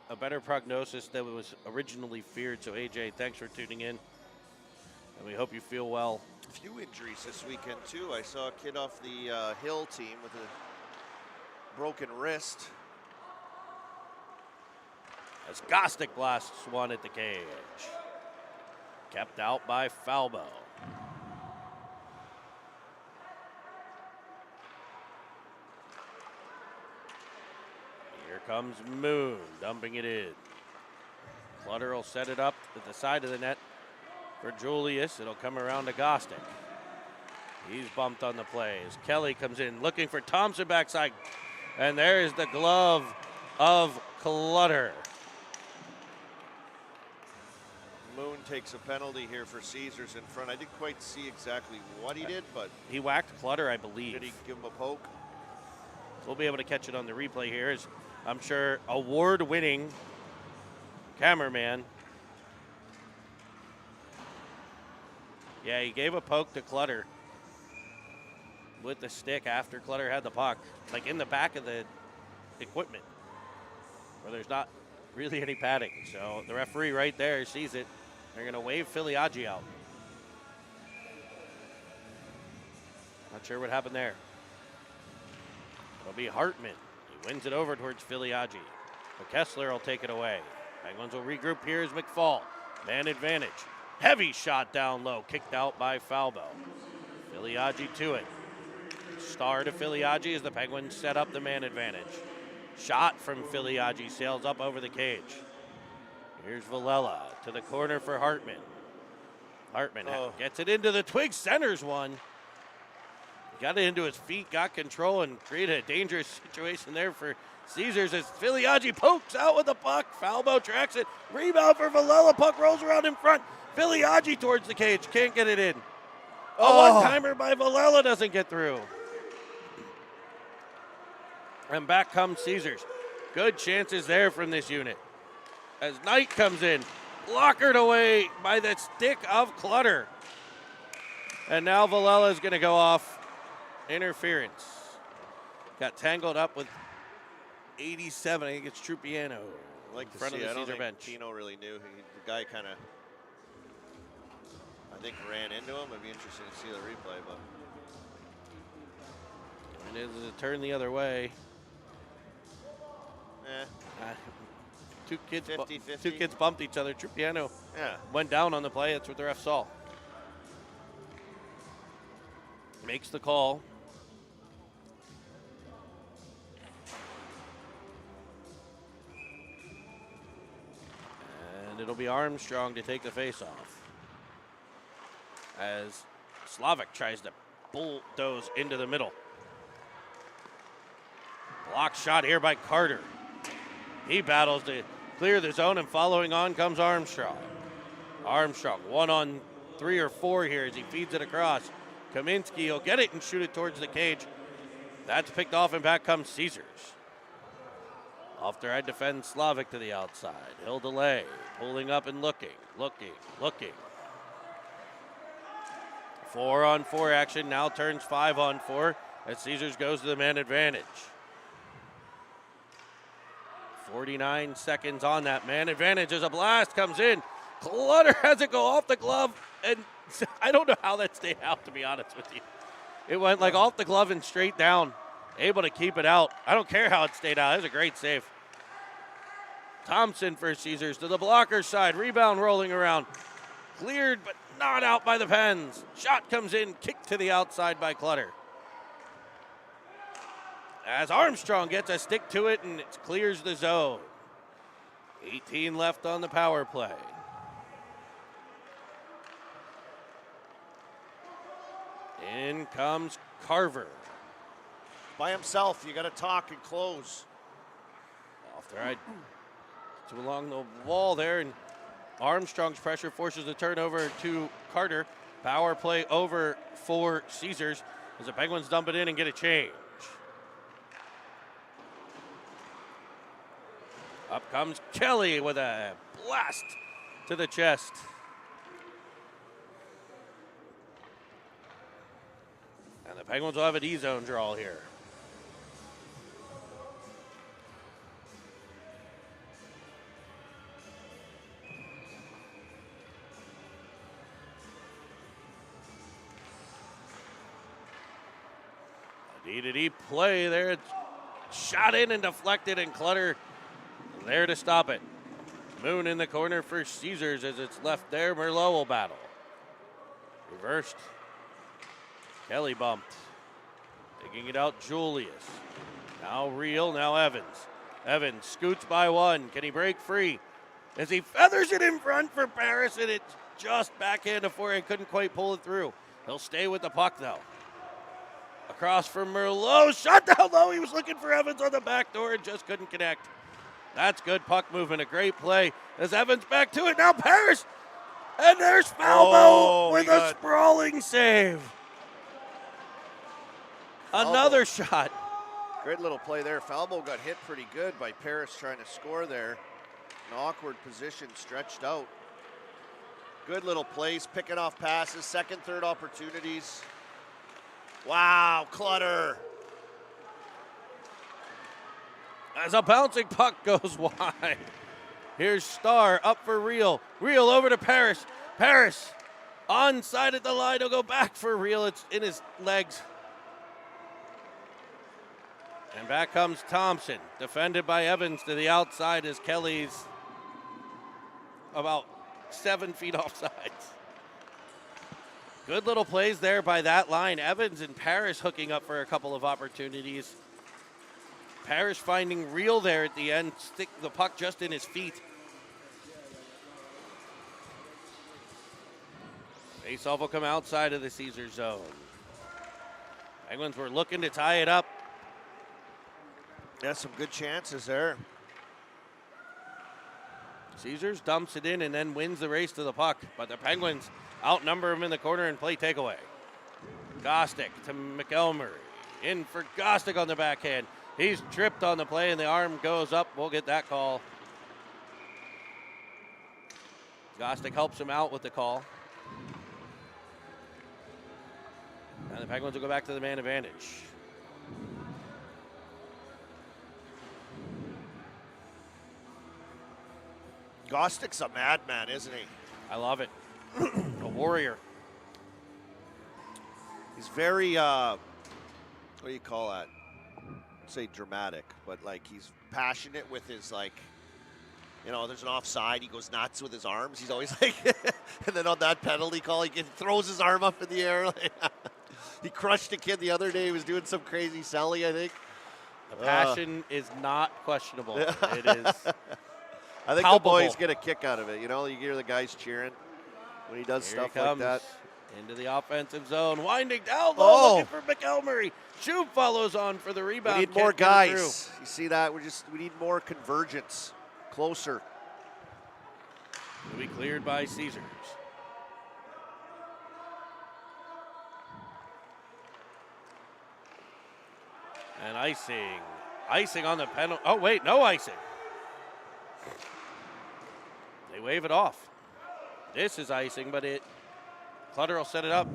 a better prognosis than was originally feared. So AJ, thanks for tuning in. And we hope you feel well. A few injuries this weekend too. I saw a kid off the Hill team with a broken wrist. As Gostick blasts one at the cage. Kept out by Falbo. Here comes Moon, dumping it in. Clutter will set it up at the side of the net for Julius. It'll come around to Gostick. He's bumped on the plays. Kelly comes in looking for Thompson backside. And there's the glove of Clutter. Moon takes a penalty here for Caesars in front. I didn't quite see exactly what he did, but He whacked Clutter, I believe. did he give him a poke? We'll be able to catch it on the replay here, as I'm sure award-winning cameraman. Yeah, he gave a poke to Clutter with the stick after Clutter had the puck, like in the back of the equipment, where there's not really any padding. So the referee right there sees it. They're going to wave Filiaggi out. Not sure what happened there. It'll be Hartman. He wins it over towards Filiaggi. But Kessler will take it away. Penguins will regroup here as McFall. Man advantage. Heavy shot down low. Kicked out by Falbo. Filiaggi to it. Star to Filiaggi as the Penguins set up the man advantage. Shot from Filiaggi sails up over the cage. Here's Villela to the corner for Hartman. Hartman gets it into the Twig, centers one. Got it into his feet, got control, and created a dangerous situation there for Caesars as Filiaggi pokes out with the puck. Falbo tracks it. Rebound for Villela. Puck rolls around in front. Filiaggi towards the cage. Can't get it in. A one-timer by Villela doesn't get through. And back comes Caesars. Good chances there from this unit. As Knight comes in, blockered away by the stick of Clutter. And now Villela is going to go off. Interference. Got tangled up with 87. I think it's Trupiano. Like in front of the I don't Caesar think bench. Tino really knew. The guy kind of, I think, ran into him. It'd be interesting to see the replay, but. And it is a turn the other way. Two kids 50-50. Two kids bumped each other. Trupiano Yeah. went down on the play. That's what the ref saw. Makes the call. And it'll be Armstrong to take the face-off. As Slavic tries to bulldoze into the middle. Block shot here by Carter. He battles to clear the zone, and following on comes Armstrong. Armstrong, 1 on 3 or 4 here as he feeds it across. Kaminsky will get it and shoot it towards the cage. That's picked off, and back comes Caesars. Off the right defends Slavic to the outside. He'll delay, pulling up and looking. 4 on 4 action now turns 5 on 4 as Caesars goes to the man advantage. 49 seconds on that man advantage as a blast comes in. Clutter has it go off the glove, and I don't know how that stayed out, to be honest with you. It went like off the glove and straight down, able to keep it out. I don't care how it stayed out. It was a great save. Thompson for Caesars to the blocker side. Rebound rolling around. Cleared, but not out by the Pens. Shot comes in, kicked to the outside by Clutter. As Armstrong gets a stick to it and it clears the zone. 18 left on the power play. In comes Carver. By himself, you got to talk and close. Off the right to along the wall there, and Armstrong's pressure forces the turnover to Carter. Power play over for Caesars as the Penguins dump it in and get a change. Up comes Kelly with a blast to the chest. And the Penguins will have a D-zone draw here. D-to-D play there. It's shot in and deflected, and Clutter there to stop it. Moon in the corner for Caesars as it's left there. Merlot will battle. Reversed. Kelly bumped. Taking it out, Julius. Now Reel, now Evans. Evans scoots by one. Can he break free? As he feathers it in front for Paris, and it's just backhand to forehand. Couldn't quite pull it through. He'll stay with the puck, though. Across from Merlot. Shot down low. He was looking for Evans on the back door and just couldn't connect. That's good puck movement. A great play. As Evans back to it. Now Paris. And there's Falbo with a sprawling save. Another shot. Great little play there. Falbo got hit pretty good by Paris trying to score there. An awkward position, stretched out. Good little plays, picking off passes, second, third opportunities. Wow, Clutter. As a bouncing puck goes wide. Here's Starr up for Real. Real over to Paris. Paris onside at the line. He'll go back for Real. It's in his legs. And back comes Thompson, defended by Evans to the outside as Kelly's about 7 feet offsides. Good little plays there by that line. Evans and Paris hooking up for a couple of opportunities. Paris finding Real there at the end, stick the puck just in his feet. Faceoff will come outside of the Caesar zone. Penguins were looking to tie it up. Yeah, some good chances there. Caesars dumps it in and then wins the race to the puck, but the Penguins outnumber him in the corner and play takeaway. Gostick to McElmurray. In for Gostick on the backhand. He's tripped on the play and the arm goes up. We'll get that call. Gostick helps him out with the call. And the Penguins will go back to the man advantage. Gostick's a madman, isn't he? I love it. A warrior. He's very, what do you call that? I'd say dramatic, but like he's passionate with his like, you know, there's an offside, he goes nuts with his arms. He's always like, and then on that penalty call, he throws his arm up in the air. He crushed a kid the other day. He was doing some crazy celly, I think. The passion is not questionable. It is I think palpable. the boys get a kick out of it. You know, you hear the guys cheering when he does stuff like that. Into the offensive zone, winding down low, looking for McElmurray. Shub follows on for the rebound. We need more guys. You see that? We need more convergence, closer. Will be cleared by Caesars. And icing on the penalty. Oh wait, no icing. They wave it off. This is icing, but Clutter will set it up.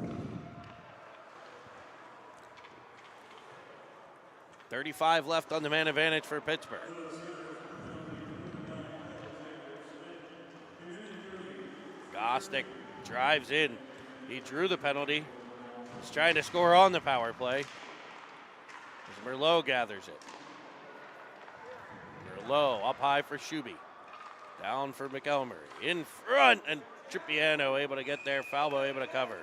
35 left on the man advantage for Pittsburgh. Gostick drives in. He drew the penalty. He's trying to score on the power play. As Merlot gathers it. Merlot up high for Shuby. Down for McElmurray. In front, and Tripiano able to get there. Falbo able to cover.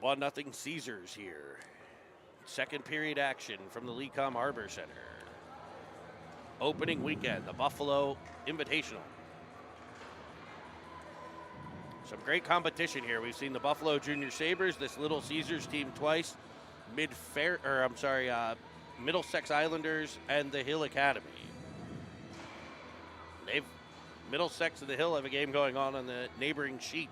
1-0 Caesars here. Second period action from the Lecom Harbor Center. Opening weekend, the Buffalo Invitational. Some great competition here. We've seen the Buffalo Junior Sabres, this Little Caesars team twice. Middlesex Islanders and the Hill Academy. Middlesex and the Hill have a game going on the neighboring sheet.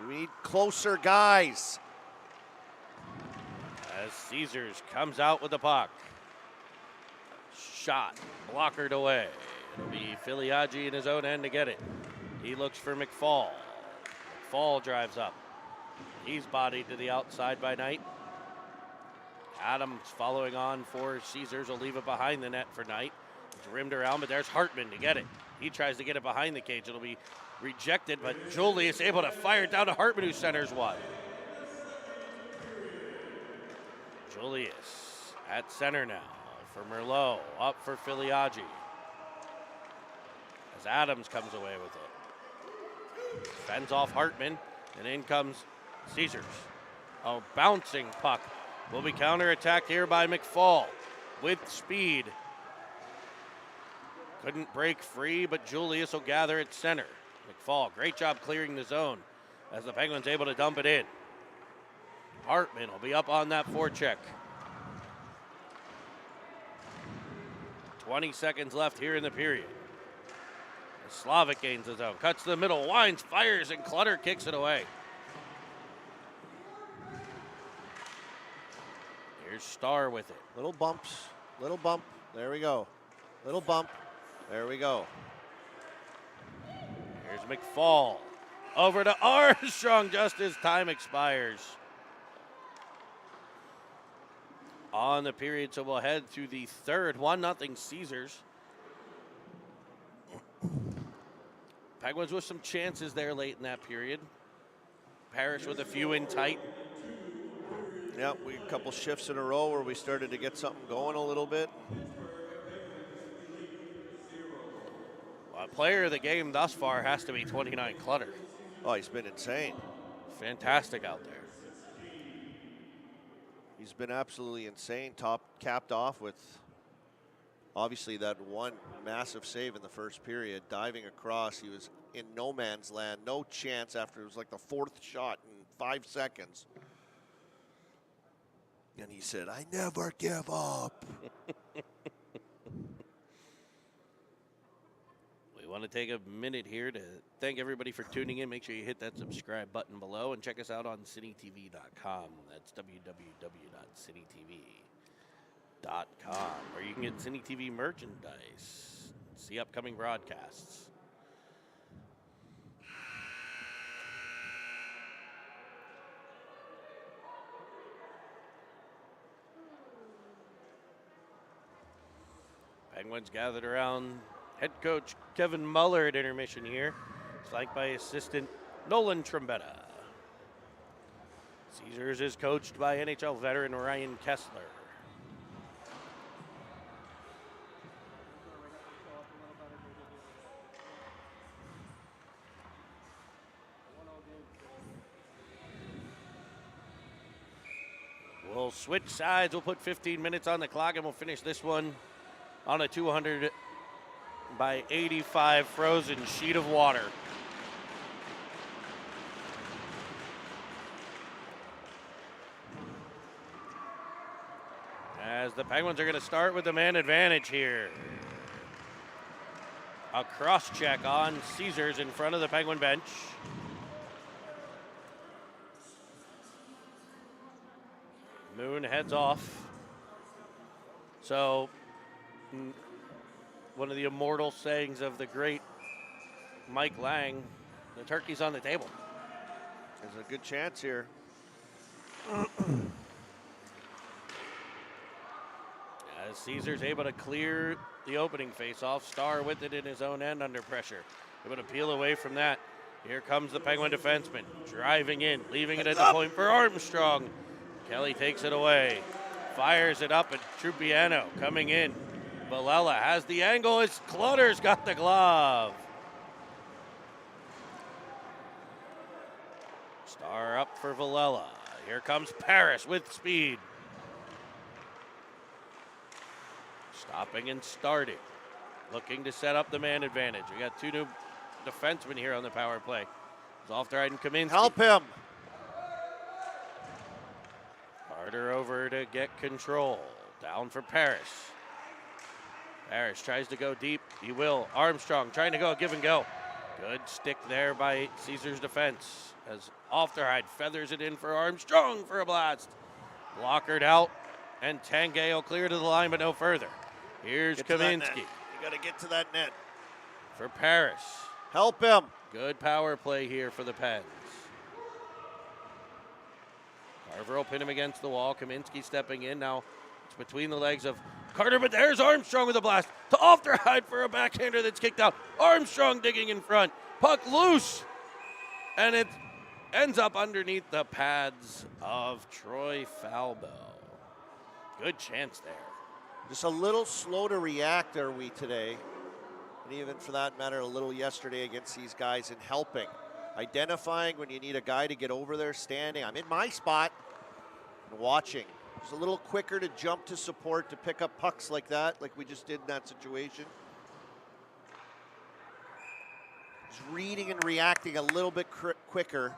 We need closer guys. As Caesars comes out with the puck. Shot, blockered away. It'll be Filiaggi in his own end to get it. He looks for McFall. McFall drives up. He's bodied to the outside by Knight. Adams following on for Caesars will leave it behind the net for Knight. It's rimmed around, but there's Hartman to get it. He tries to get it behind the cage. It'll be rejected, but Julius able to fire it down to Hartman, who centers one. Julius at center now for Merlot, up for Filiaggi. As Adams comes away with it. Fends off Hartman. And in comes Caesars. A bouncing puck will be counterattacked here by McFall with speed. Couldn't break free, but Julius will gather at center. McFall, great job clearing the zone as the Penguins able to dump it in. Hartman will be up on that forecheck. 20 seconds left here in the period. Slavic gains the zone, cuts to the middle, winds, fires, and Clutter kicks it away. Here's Starr with it. Little bumps, little bump. There we go. Little bump. There we go. Here's McFall. Over to Armstrong just as time expires. On the period, so we'll head to the third. 1-0 Caesars. Penguins with some chances there late in that period. Parrish with a few in tight. Yeah, we a couple shifts in a row where we started to get something going a little bit. Well, player of the game thus far has to be 29 Clutter. Oh, he's been insane. Fantastic out there. He's been absolutely insane. Capped off with obviously that one massive save in the first period. Diving across, he was in no man's land. No chance after it was like the fourth shot in 5 seconds. And he said, "I never give up." We want to take a minute here to thank everybody for tuning in. Make sure you hit that subscribe button below and check us out on citytv.com. That's www.citytv.com, where you can get Cine TV merchandise, see upcoming broadcasts. Penguins gathered around head coach Kevin Muller at intermission here, flanked by assistant Nolan Trombetta. Caesars is coached by NHL veteran Ryan Kessler. We'll switch sides. We'll put 15 minutes on the clock, and we'll finish this one on a 200 by 85 frozen sheet of water. As the Penguins are going to start with the man advantage here. A cross check on Caesars in front of the Penguin bench. Moon heads off. So, one of the immortal sayings of the great Mike Lang, the turkey's on the table. There's a good chance here. As Caesar's able to clear the opening faceoff, Starr with it in his own end under pressure. Able to peel away from that. Here comes the Penguin defenseman, driving in, leaving it at the point for Armstrong. Kelly takes it away, fires it up at Trupiano coming in. Villela has the angle as Clutter's got the glove. Starr up for Villela. Here comes Parrish with speed. Stopping and starting. Looking to set up the man advantage. We got two new defensemen here on the power play. Zolfterheide and Kaminsky. Help him. Carter over to get control. Down for Parrish. Parrish tries to go deep. He will. Armstrong trying to go give and go. Good stick there by Caesar's defense as Zolfterheide feathers it in for Armstrong for a blast. Blockered out, and Tanguay will clear to the line, but no further. Here's Kaminsky. You got to get to that net. For Parrish. Help him. Good power play here for the Pens. Carver will pin him against the wall. Kaminsky stepping in. Now it's between the legs of Carter, but there's Armstrong with a blast to Zolfterheide for a backhander that's kicked out. Armstrong digging in front. Puck loose. And it ends up underneath the pads of Troy Falbo. Good chance there. Just a little slow to react are we today. And even for that matter, a little yesterday against these guys in helping. identifying when you need a guy to get over there, standing. I'm in my spot and watching. Just a little quicker to jump to support, to pick up pucks like that, like we just did in that situation. Just reading and reacting a little bit quicker.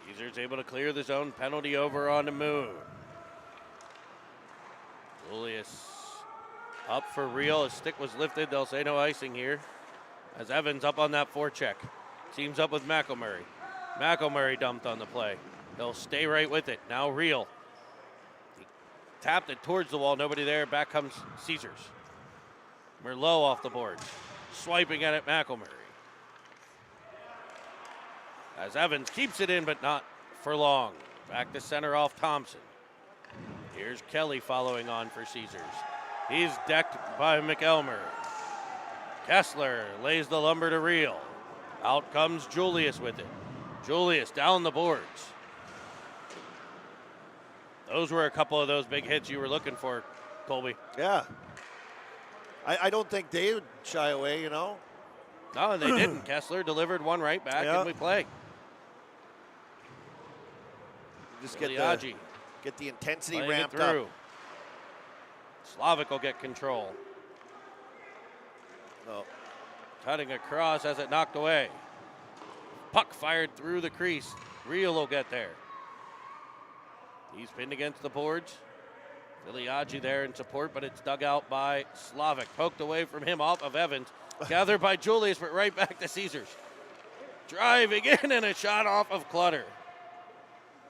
Caesars able to clear the zone. Penalty over on the move. Julius up for real. His stick was lifted. They'll say no icing here. As Evans up on that forecheck. Teams up with McElmurray. McElmurray dumped on the play. They'll stay right with it. Now Real. He tapped it towards the wall. Nobody there. Back comes Caesars. Merlot off the boards. Swiping at it, McElmurray. As Evans keeps it in, but not for long. Back to center off Thompson. Here's Kelly following on for Caesars. He's decked by McElmurray. Kessler lays the lumber to Real. Out comes Julius with it. Julius down the boards. Those were a couple of those big hits you were looking for, Colby. Yeah. I don't think they would shy away, you know. No, they didn't. Kessler delivered one right back, and we play. Just get the intensity playing ramped it through. up. Slavic will get control. Oh. Cutting across as it knocked away. Puck fired through the crease. Real will get there. He's pinned against the boards. Filiaggi there in support, but it's dug out by Slavic. Poked away from him off of Evans. Gathered by Julius, but right back to Caesars. Driving in and a shot off of Clutter.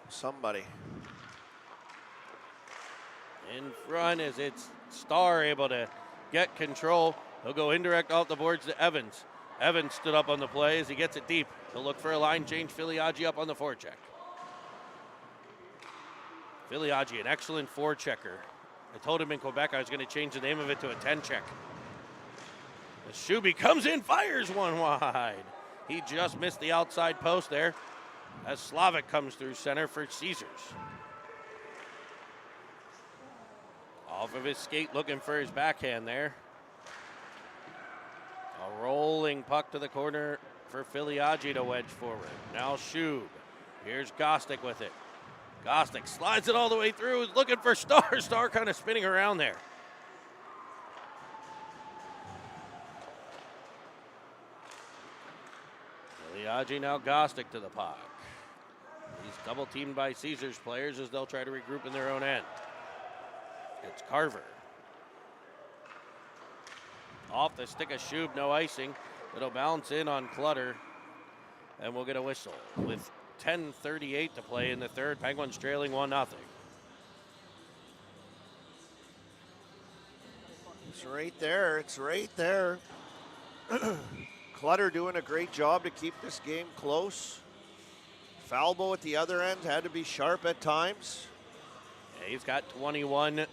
Somebody. In front as it's Starr able to get control. He'll go indirect off the boards to Evans. Evans stood up on the play as he gets it deep. He'll look for a line change. Filiaggi up on the forecheck. Filiaggi, an excellent forechecker. I told him in Quebec I was going to change the name of it to a 10-check. As Shuby comes in, fires one wide. He just missed the outside post there as Slavic comes through center for Caesars. Off of his skate, looking for his backhand there. A rolling puck to the corner for Filiaggi to wedge forward. Now Shub. Here's Gostick with it. Gostick slides it all the way through, looking for Starr. Starr kind of spinning around there. Filiaggi now Gostick to the puck. He's double teamed by Caesars players as they'll try to regroup in their own end. It's Carver. Off the stick of Shub, no icing. It'll bounce in on Clutter, and we'll get a whistle with 10:38 to play in the third. Penguins trailing 1-0. It's right there. It's right there. Clutter doing a great job to keep this game close. Falbo at the other end had to be sharp at times. Yeah, he's got 21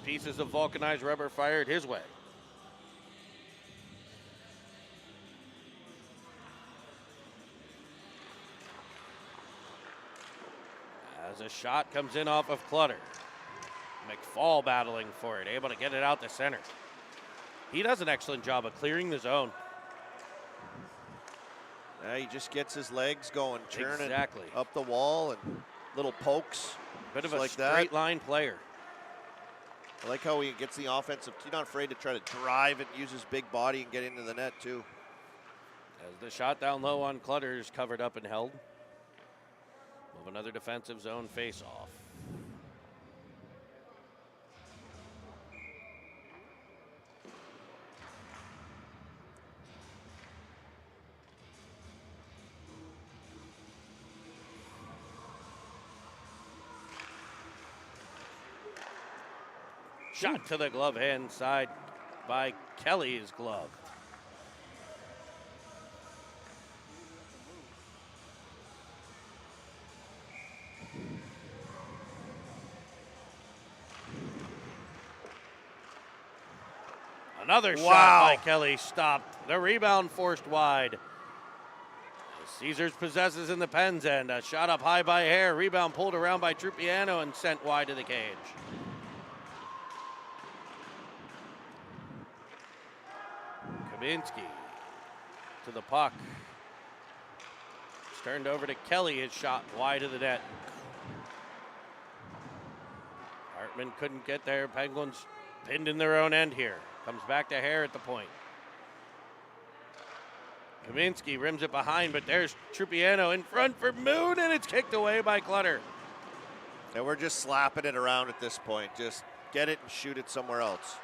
pieces of vulcanized rubber fired his way. As a shot comes in off of Clutter. McFall battling for it, able to get it out the center. He does an excellent job of clearing the zone. Yeah, he just gets his legs going, churning exactly up the wall and little pokes. Bit of a like straight that. line player. I like how he gets the offensive. He's not afraid to try to drive and use his big body and get into the net too. As the shot down low on Clutter is covered up and held. Move another defensive zone face-off. Shot to the glove hand side by Kelly's glove. Another shot by Kelly stopped. The rebound forced wide. Caesars possesses in the Pens end. A shot up high by Hare. Rebound pulled around by Trupiano and sent wide to the cage. Kaminsky to the puck. It's turned over to Kelly. His shot wide of the net. Hartman couldn't get there. Penguins pinned in their own end here. Comes back to Hare at the point. Kaminsky rims it behind, but there's Trupiano in front for Moon, and it's kicked away by Clutter. And we're just slapping it around at this point. Just get it and shoot it somewhere else.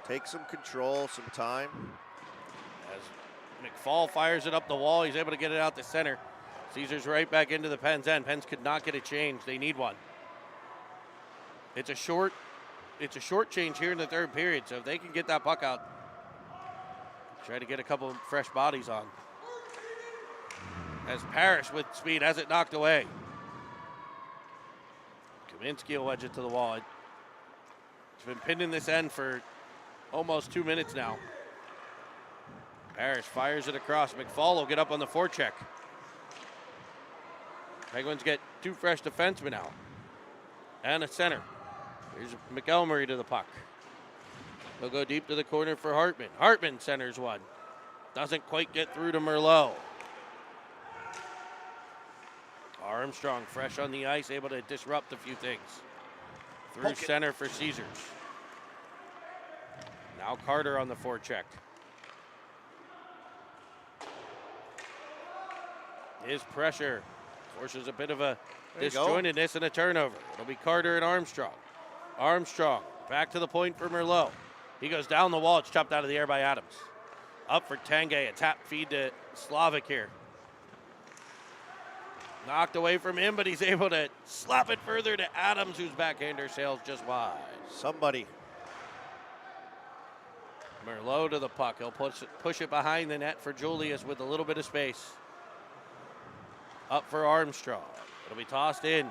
Take some control, some time. As McFall fires it up the wall, he's able to get it out the center. Caesars right back into the Pens end. Pens could not get a change. They need one. It's a short change here in the third period, so if they can get that puck out, try to get a couple of fresh bodies on. As Parrish with speed has it knocked away. Kaminsky will wedge it to the wall. It's been pinned in this end for almost 2 minutes now. Parrish fires it across. McFall will get up on the forecheck. Penguins get 2 fresh defensemen out. And a center. Here's McElmurray to the puck. He'll go deep to the corner for Hartman. Hartman centers one. Doesn't quite get through to Merlot. Armstrong fresh on the ice, able to disrupt a few things. Through center for Caesars. Now Carter on the forecheck. His pressure forces a bit of a disjointedness and a turnover. It'll be Carter and Armstrong. Armstrong back to the point for Merlot. He goes down the wall. It's chopped out of the air by Adams. Up for Tanguay. A tap feed to Slavic here. Knocked away from him, but he's able to slap it further to Adams, whose backhander sails just wide. Somebody. Merlot to the puck. He'll push it behind the net for Julius with a little bit of space. Up for Armstrong. It'll be tossed in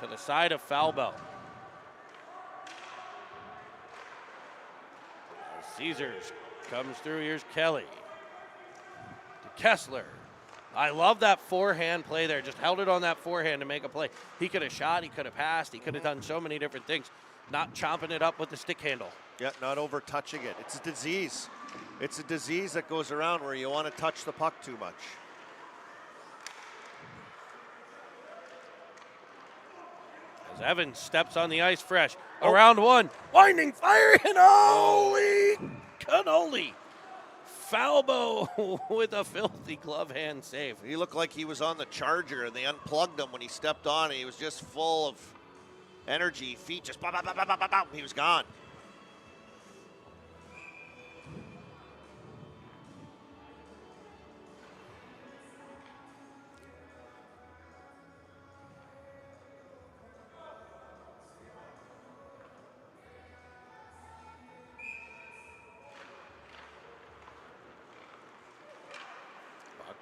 to the side of Falbo. Caesars comes through. Here's Kelly. To Kessler. I love that forehand play there. Just held it on that forehand to make a play. He could have shot. He could have passed. He could have done so many different things. Not chomping it up with the stick handle. Yeah, not over touching it. It's a disease. It's a disease that goes around where you want to touch the puck too much. As Evans steps on the ice fresh. Around one. Winding fire and holy cannoli. Falbo with a filthy glove hand save. He looked like he was on the charger and they unplugged him when he stepped on. He was just full of energy. Feet just bop, bop, bop, bop, bop, bop. He was gone.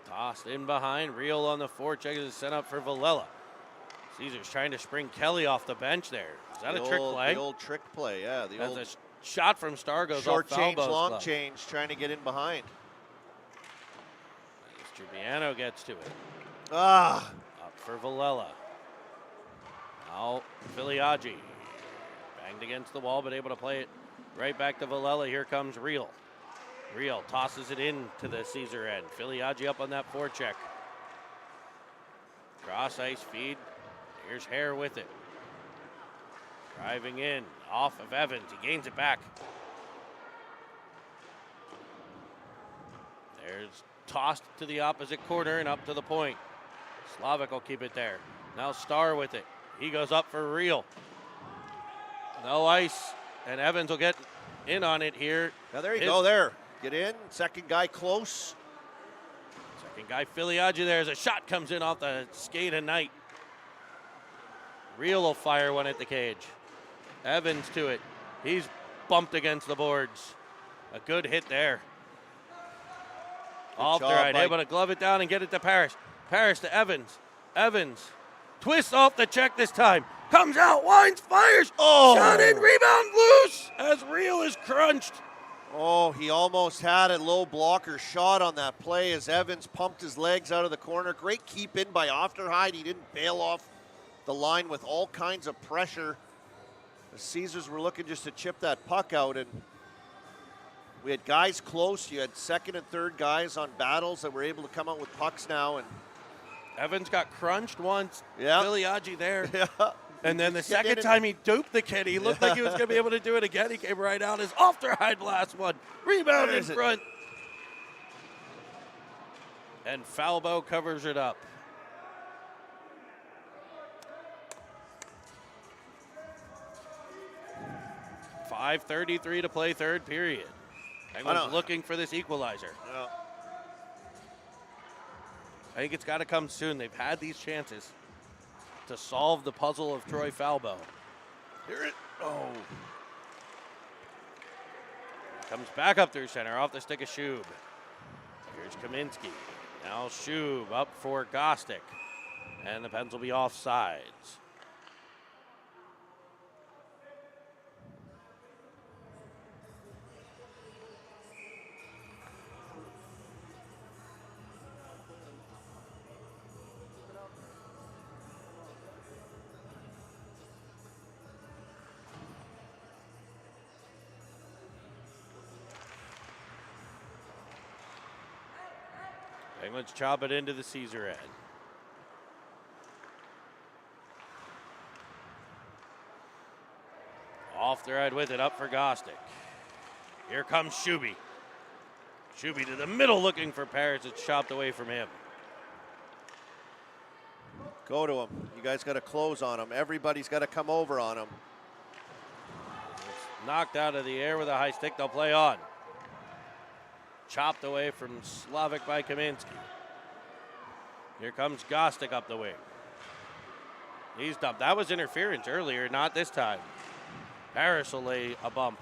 Tossed in behind. Real on the forecheck is sent up for Villela. Caesars trying to spring Kelly off the bench there. Is that a trick play? The old trick play, yeah. The old a shot from Star goes short off change, Falbo's long glove. change, trying to get in behind. Trupiano gets to it. Up for Villela. Now Filiaggi. Banged against the wall, but able to play it right back to Villela. Here comes Real. Real tosses it in to the Caesar end. Filiaggi up on that forecheck. Cross ice feed. Here's Hare with it. Driving in off of Evans. He gains it back. There's tossed to the opposite corner and up to the point. Slavic will keep it there. Now Star with it. He goes up for Real. No ice, and Evans will get in on it here. Now there you go there. Get in, second guy close. Second guy, Filiaggi there as a shot comes in off the skate of Knight. Real will fire one at the cage. Evans to it. He's bumped against the boards. A good hit there. Alderite able to glove it down and get it to Parrish. Parrish to Evans. Evans twists off the check this time. Comes out, winds, fires. Shot in, rebound loose as Real is crunched. Oh, he almost had a low blocker shot on that play as Evans pumped his legs out of the corner. Great keep in by Ofterheide. He didn't bail off the line with all kinds of pressure. The Caesars were looking just to chip that puck out, and We had guys close. You had second and third guys on battles that were able to come out with pucks now. And Evans got crunched once. Yeah. Filiaggi there. yeah, And then the Just getting second time he duped the kid, he looked like he was going to be able to do it again. He came right out. His off-the-hide last one. Rebound Where in is it? front. And Falbo covers it up. .5:33 to play third period. Penguins looking for this equalizer. yeah. I think it's got to come soon. They've had these chances to solve the puzzle of Troy Falbo. Hear it. Oh. Comes back up through center off the stick of Shub. Here's Kaminsky. Now Shub up for Gostick. And the Pens will be offsides. Penguins chop it into the Caesar end. Off the ride with it, up for Gostick. Here comes Shuby. Shuby to the middle looking for Paris. It's chopped away from him. Go to him. You guys got to close on him. Everybody's got to come over on him. It's knocked out of the air with a high stick. They'll play on. Chopped away from Slavic by Kaminsky. Here comes Gostick up the wing. He's dumped. That was interference earlier, not this time. Paris will lay a bump.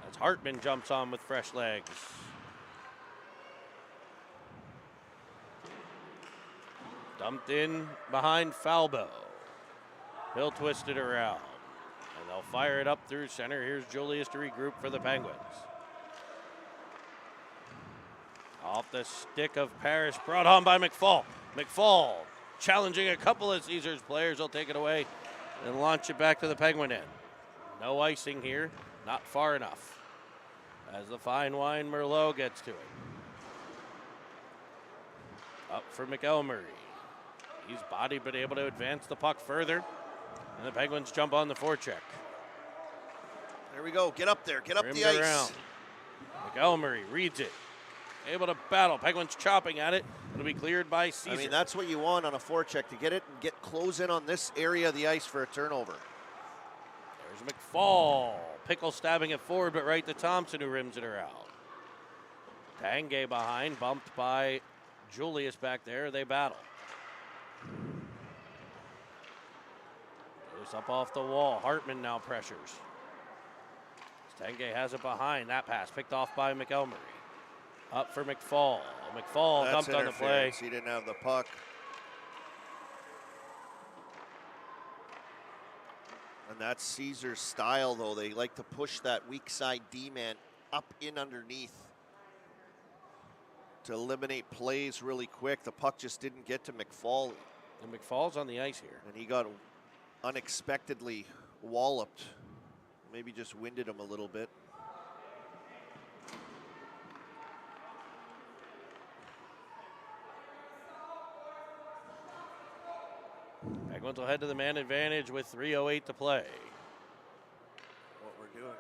As Hartman jumps on with fresh legs. Dumped in behind Falbo. He'll twist it around. And they'll fire it up through center. Here's Julius to regroup for the Penguins. Off the stick of Paris, brought on by McFall. McFall challenging a couple of Caesars players. They'll take it away and launch it back to the Penguin end. No icing here, not far enough. As the fine wine Merlot gets to it. Up for McElmurray. He's bodied but able to advance the puck further. And the Penguins jump on the forecheck. There we go. Get up there. Get up Rimmed the ice. around. McElmurray reads it. Able to battle. Penguins chopping at it. It'll be cleared by Caesar. I mean, that's what you want on a forecheck, to get it and get close in on this area of the ice for a turnover. There's McFall. Pickle stabbing it forward, but right to Thompson, who rims it around. Tanguay behind, bumped by Julius back there. They battle. Goes up off the wall. Hartman now pressures. Tanguay has it behind. That pass picked off by McElmurray. Up for McFall. McFall That's dumped on the play. He didn't have the puck. And that's Caesar's style, though. They like to push that weak side D-man up in underneath to eliminate plays really quick. The puck just didn't get to McFall. And McFall's on the ice here. And he got unexpectedly walloped. Maybe just winded him a little bit. Penguins will head to the man advantage with 3:08 to play. What we're doing.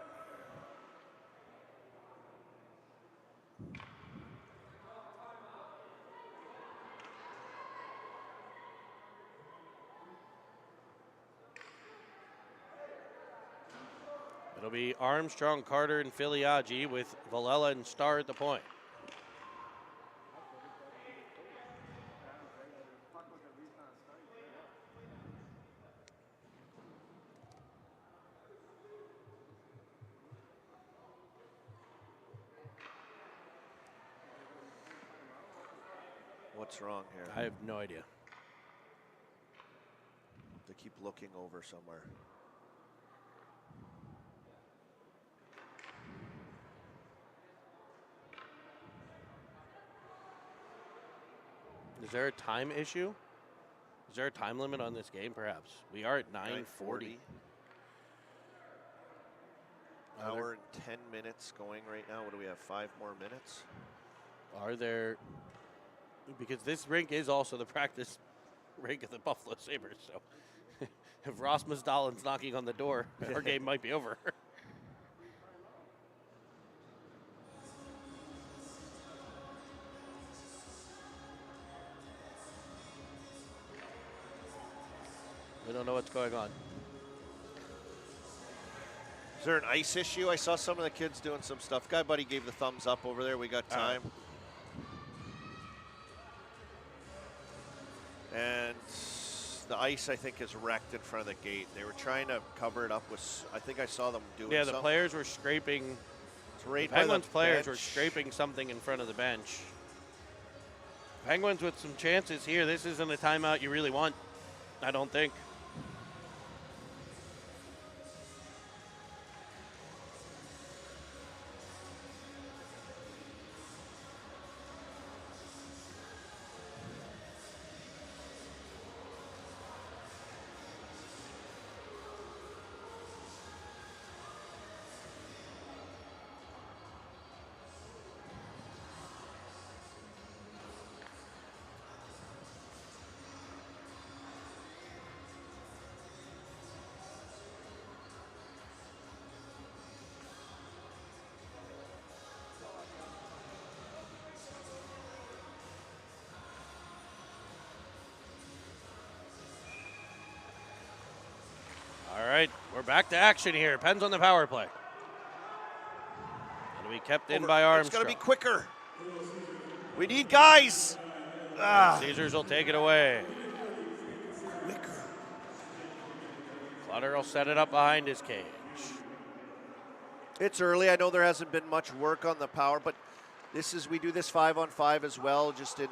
It'll be Armstrong, Carter, and Filiaggi with Villela and Starr at the point. What's wrong here? I have no idea. They keep looking over somewhere. Is there a time issue? Is there a time limit on this game, perhaps? We are at 9:40. Hour and 10 minutes going right now. What do we have, 5 more minutes? Are there, because this rink is also the practice rink of the Buffalo Sabres, so if Rasmus Dahlin's knocking on the door, our game might be over. We don't know what's going on. Is there an ice issue? I saw some of the kids doing some stuff. Guy Buddy gave the thumbs up over there. We got time. And the ice, I think, is wrecked in front of the gate. They were trying to cover it up with, I think I saw them doing something. Yeah, the players were scraping. It's right the Penguins by the players bench. were scraping something in front of the bench. Penguins with some chances here. This isn't a timeout you really want, I don't think. All right, we're back to action here. Pens on the power play. It'll be kept in by Armstrong. It's got to be quicker. We need guys. Caesars will take it away. Clutter will set it up behind his cage. It's early. I know there hasn't been much work on the power, but we do this 5-on-5 as well, just in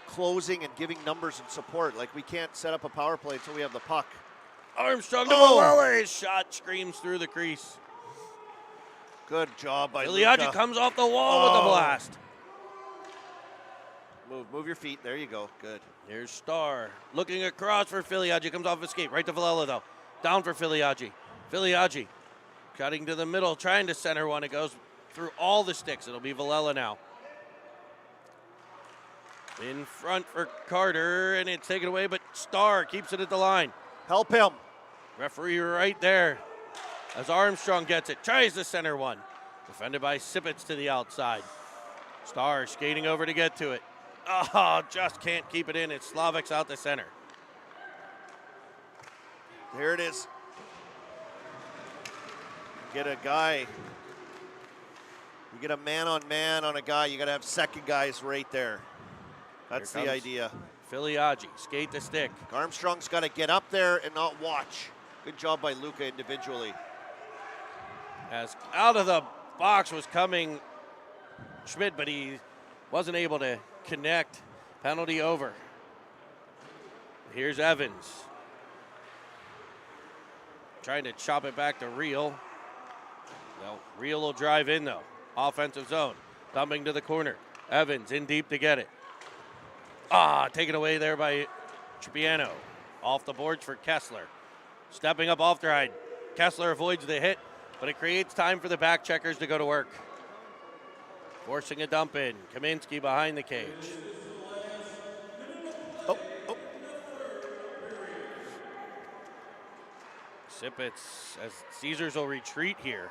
closing and giving numbers and support. Like, we can't set up a power play until we have the puck. Armstrong to Malala. His shot screams through the crease. Good job by Filiaggi Luka. comes off the wall with a blast. Move your feet. There you go. Good. Here's Starr looking across for Filiaggi. Comes off his skate. Right to Villela, though. Down for Filiaggi. Filiaggi cutting to the middle, trying to center one. It goes through all the sticks. It'll be Villela now. In front for Carter, and it's taken away, but Starr keeps it at the line. Help him. Referee right there as Armstrong gets it. Tries the center one. Defended by Sippets to the outside. Starr skating over to get to it. Oh, just can't keep it in. It's Slavic's out the center. There it is. Get a guy. You get a man-on-man on a guy. You got to have second guys right there. That's the idea. Filiaggi, skate the stick. Armstrong's got to get up there and not watch. Good job by Luka individually. As out of the box was coming Schmidt, but he wasn't able to connect. Penalty over. Here's Evans. Trying to chop it back to Reel. No, Reel will drive in, though. Offensive zone. Dumping to the corner. Evans in deep to get it. Taken away there by Tripiano. Off the boards for Kessler. Stepping up off the ride. Kessler avoids the hit, but it creates time for the back checkers to go to work. Forcing a dump in. Kaminsky behind the cage. Sippets as Caesars will retreat here.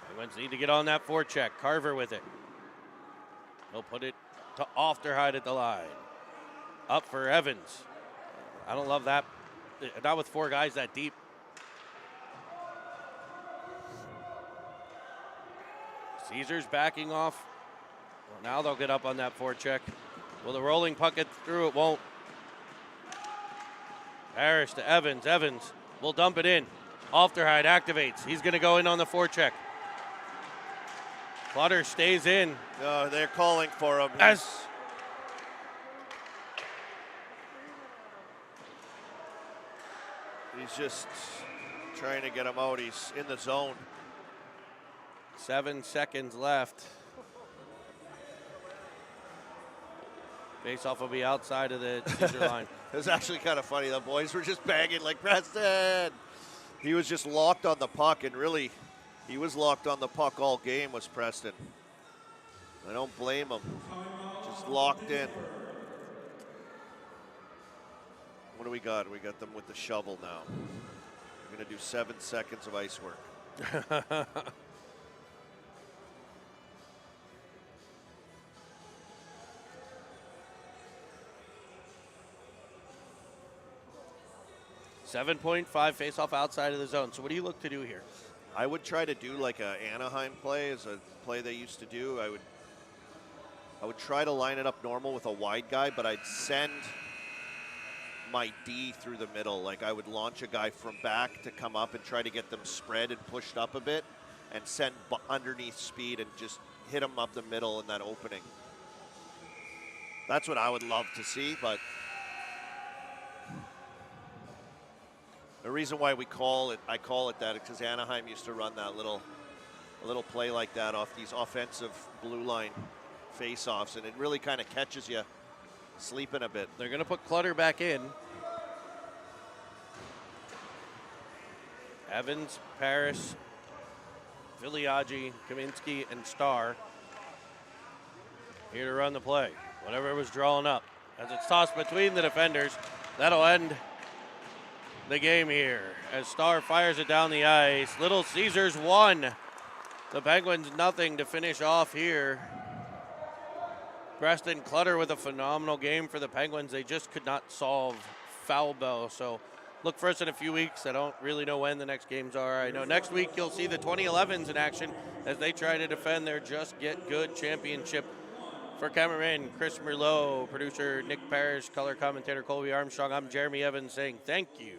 Penguins need to get on that forecheck. Carver with it. He'll put it to Ofterhide at the line. Up for Evans. I don't love that. Not with 4 guys that deep. Caesars backing off. Well, now they'll get up on that forecheck. Will the rolling puck get through? It won't. Harris to Evans. Evans will dump it in. Ofterhide activates. He's going to go in on the forecheck. Clutter stays in. They're calling for him. He's just trying to get him out. He's in the zone. 7 seconds left. Face-off will be outside of the Caesar line. It was actually kind of funny. The boys were just banging like, Preston! He was just locked on the puck, and really, he was locked on the puck all game, was Preston. I don't blame him. Just locked in. What do we got? We got them with the shovel now. We're going to do 7 seconds of ice work. 7.5 face-off outside of the zone. So what do you look to do here? I would try to do like a Anaheim play, as a play they used to do. I would try to line it up normal with a wide guy, but I'd send my D through the middle. Like I would launch a guy from back to come up and try to get them spread and pushed up a bit, and send underneath speed and just hit them up the middle in that opening. That's what I would love to see, but the reason why I call it that is because Anaheim used to run that little play like that off these offensive blue line face-offs, and it really kind of catches you sleeping a bit. They're going to put Clutter back in. Evans, Paris, Viliaggi, Kaminsky, and Starr here to run the play. Whatever was drawn up. As it's tossed between the defenders, that'll end the game here as Starr fires it down the ice. Little Caesars 1. The Penguins nothing to finish off here. Preston Clutter with a phenomenal game for the Penguins. They just could not solve foul ball. So look for us in a few weeks. I don't really know when the next games are. I know next week you'll see the 2011s in action as they try to defend their Just Get Good championship. For cameraman Chris Merlot, producer Nick Parrish, color commentator Colby Armstrong, I'm Jeremy Evans saying thank you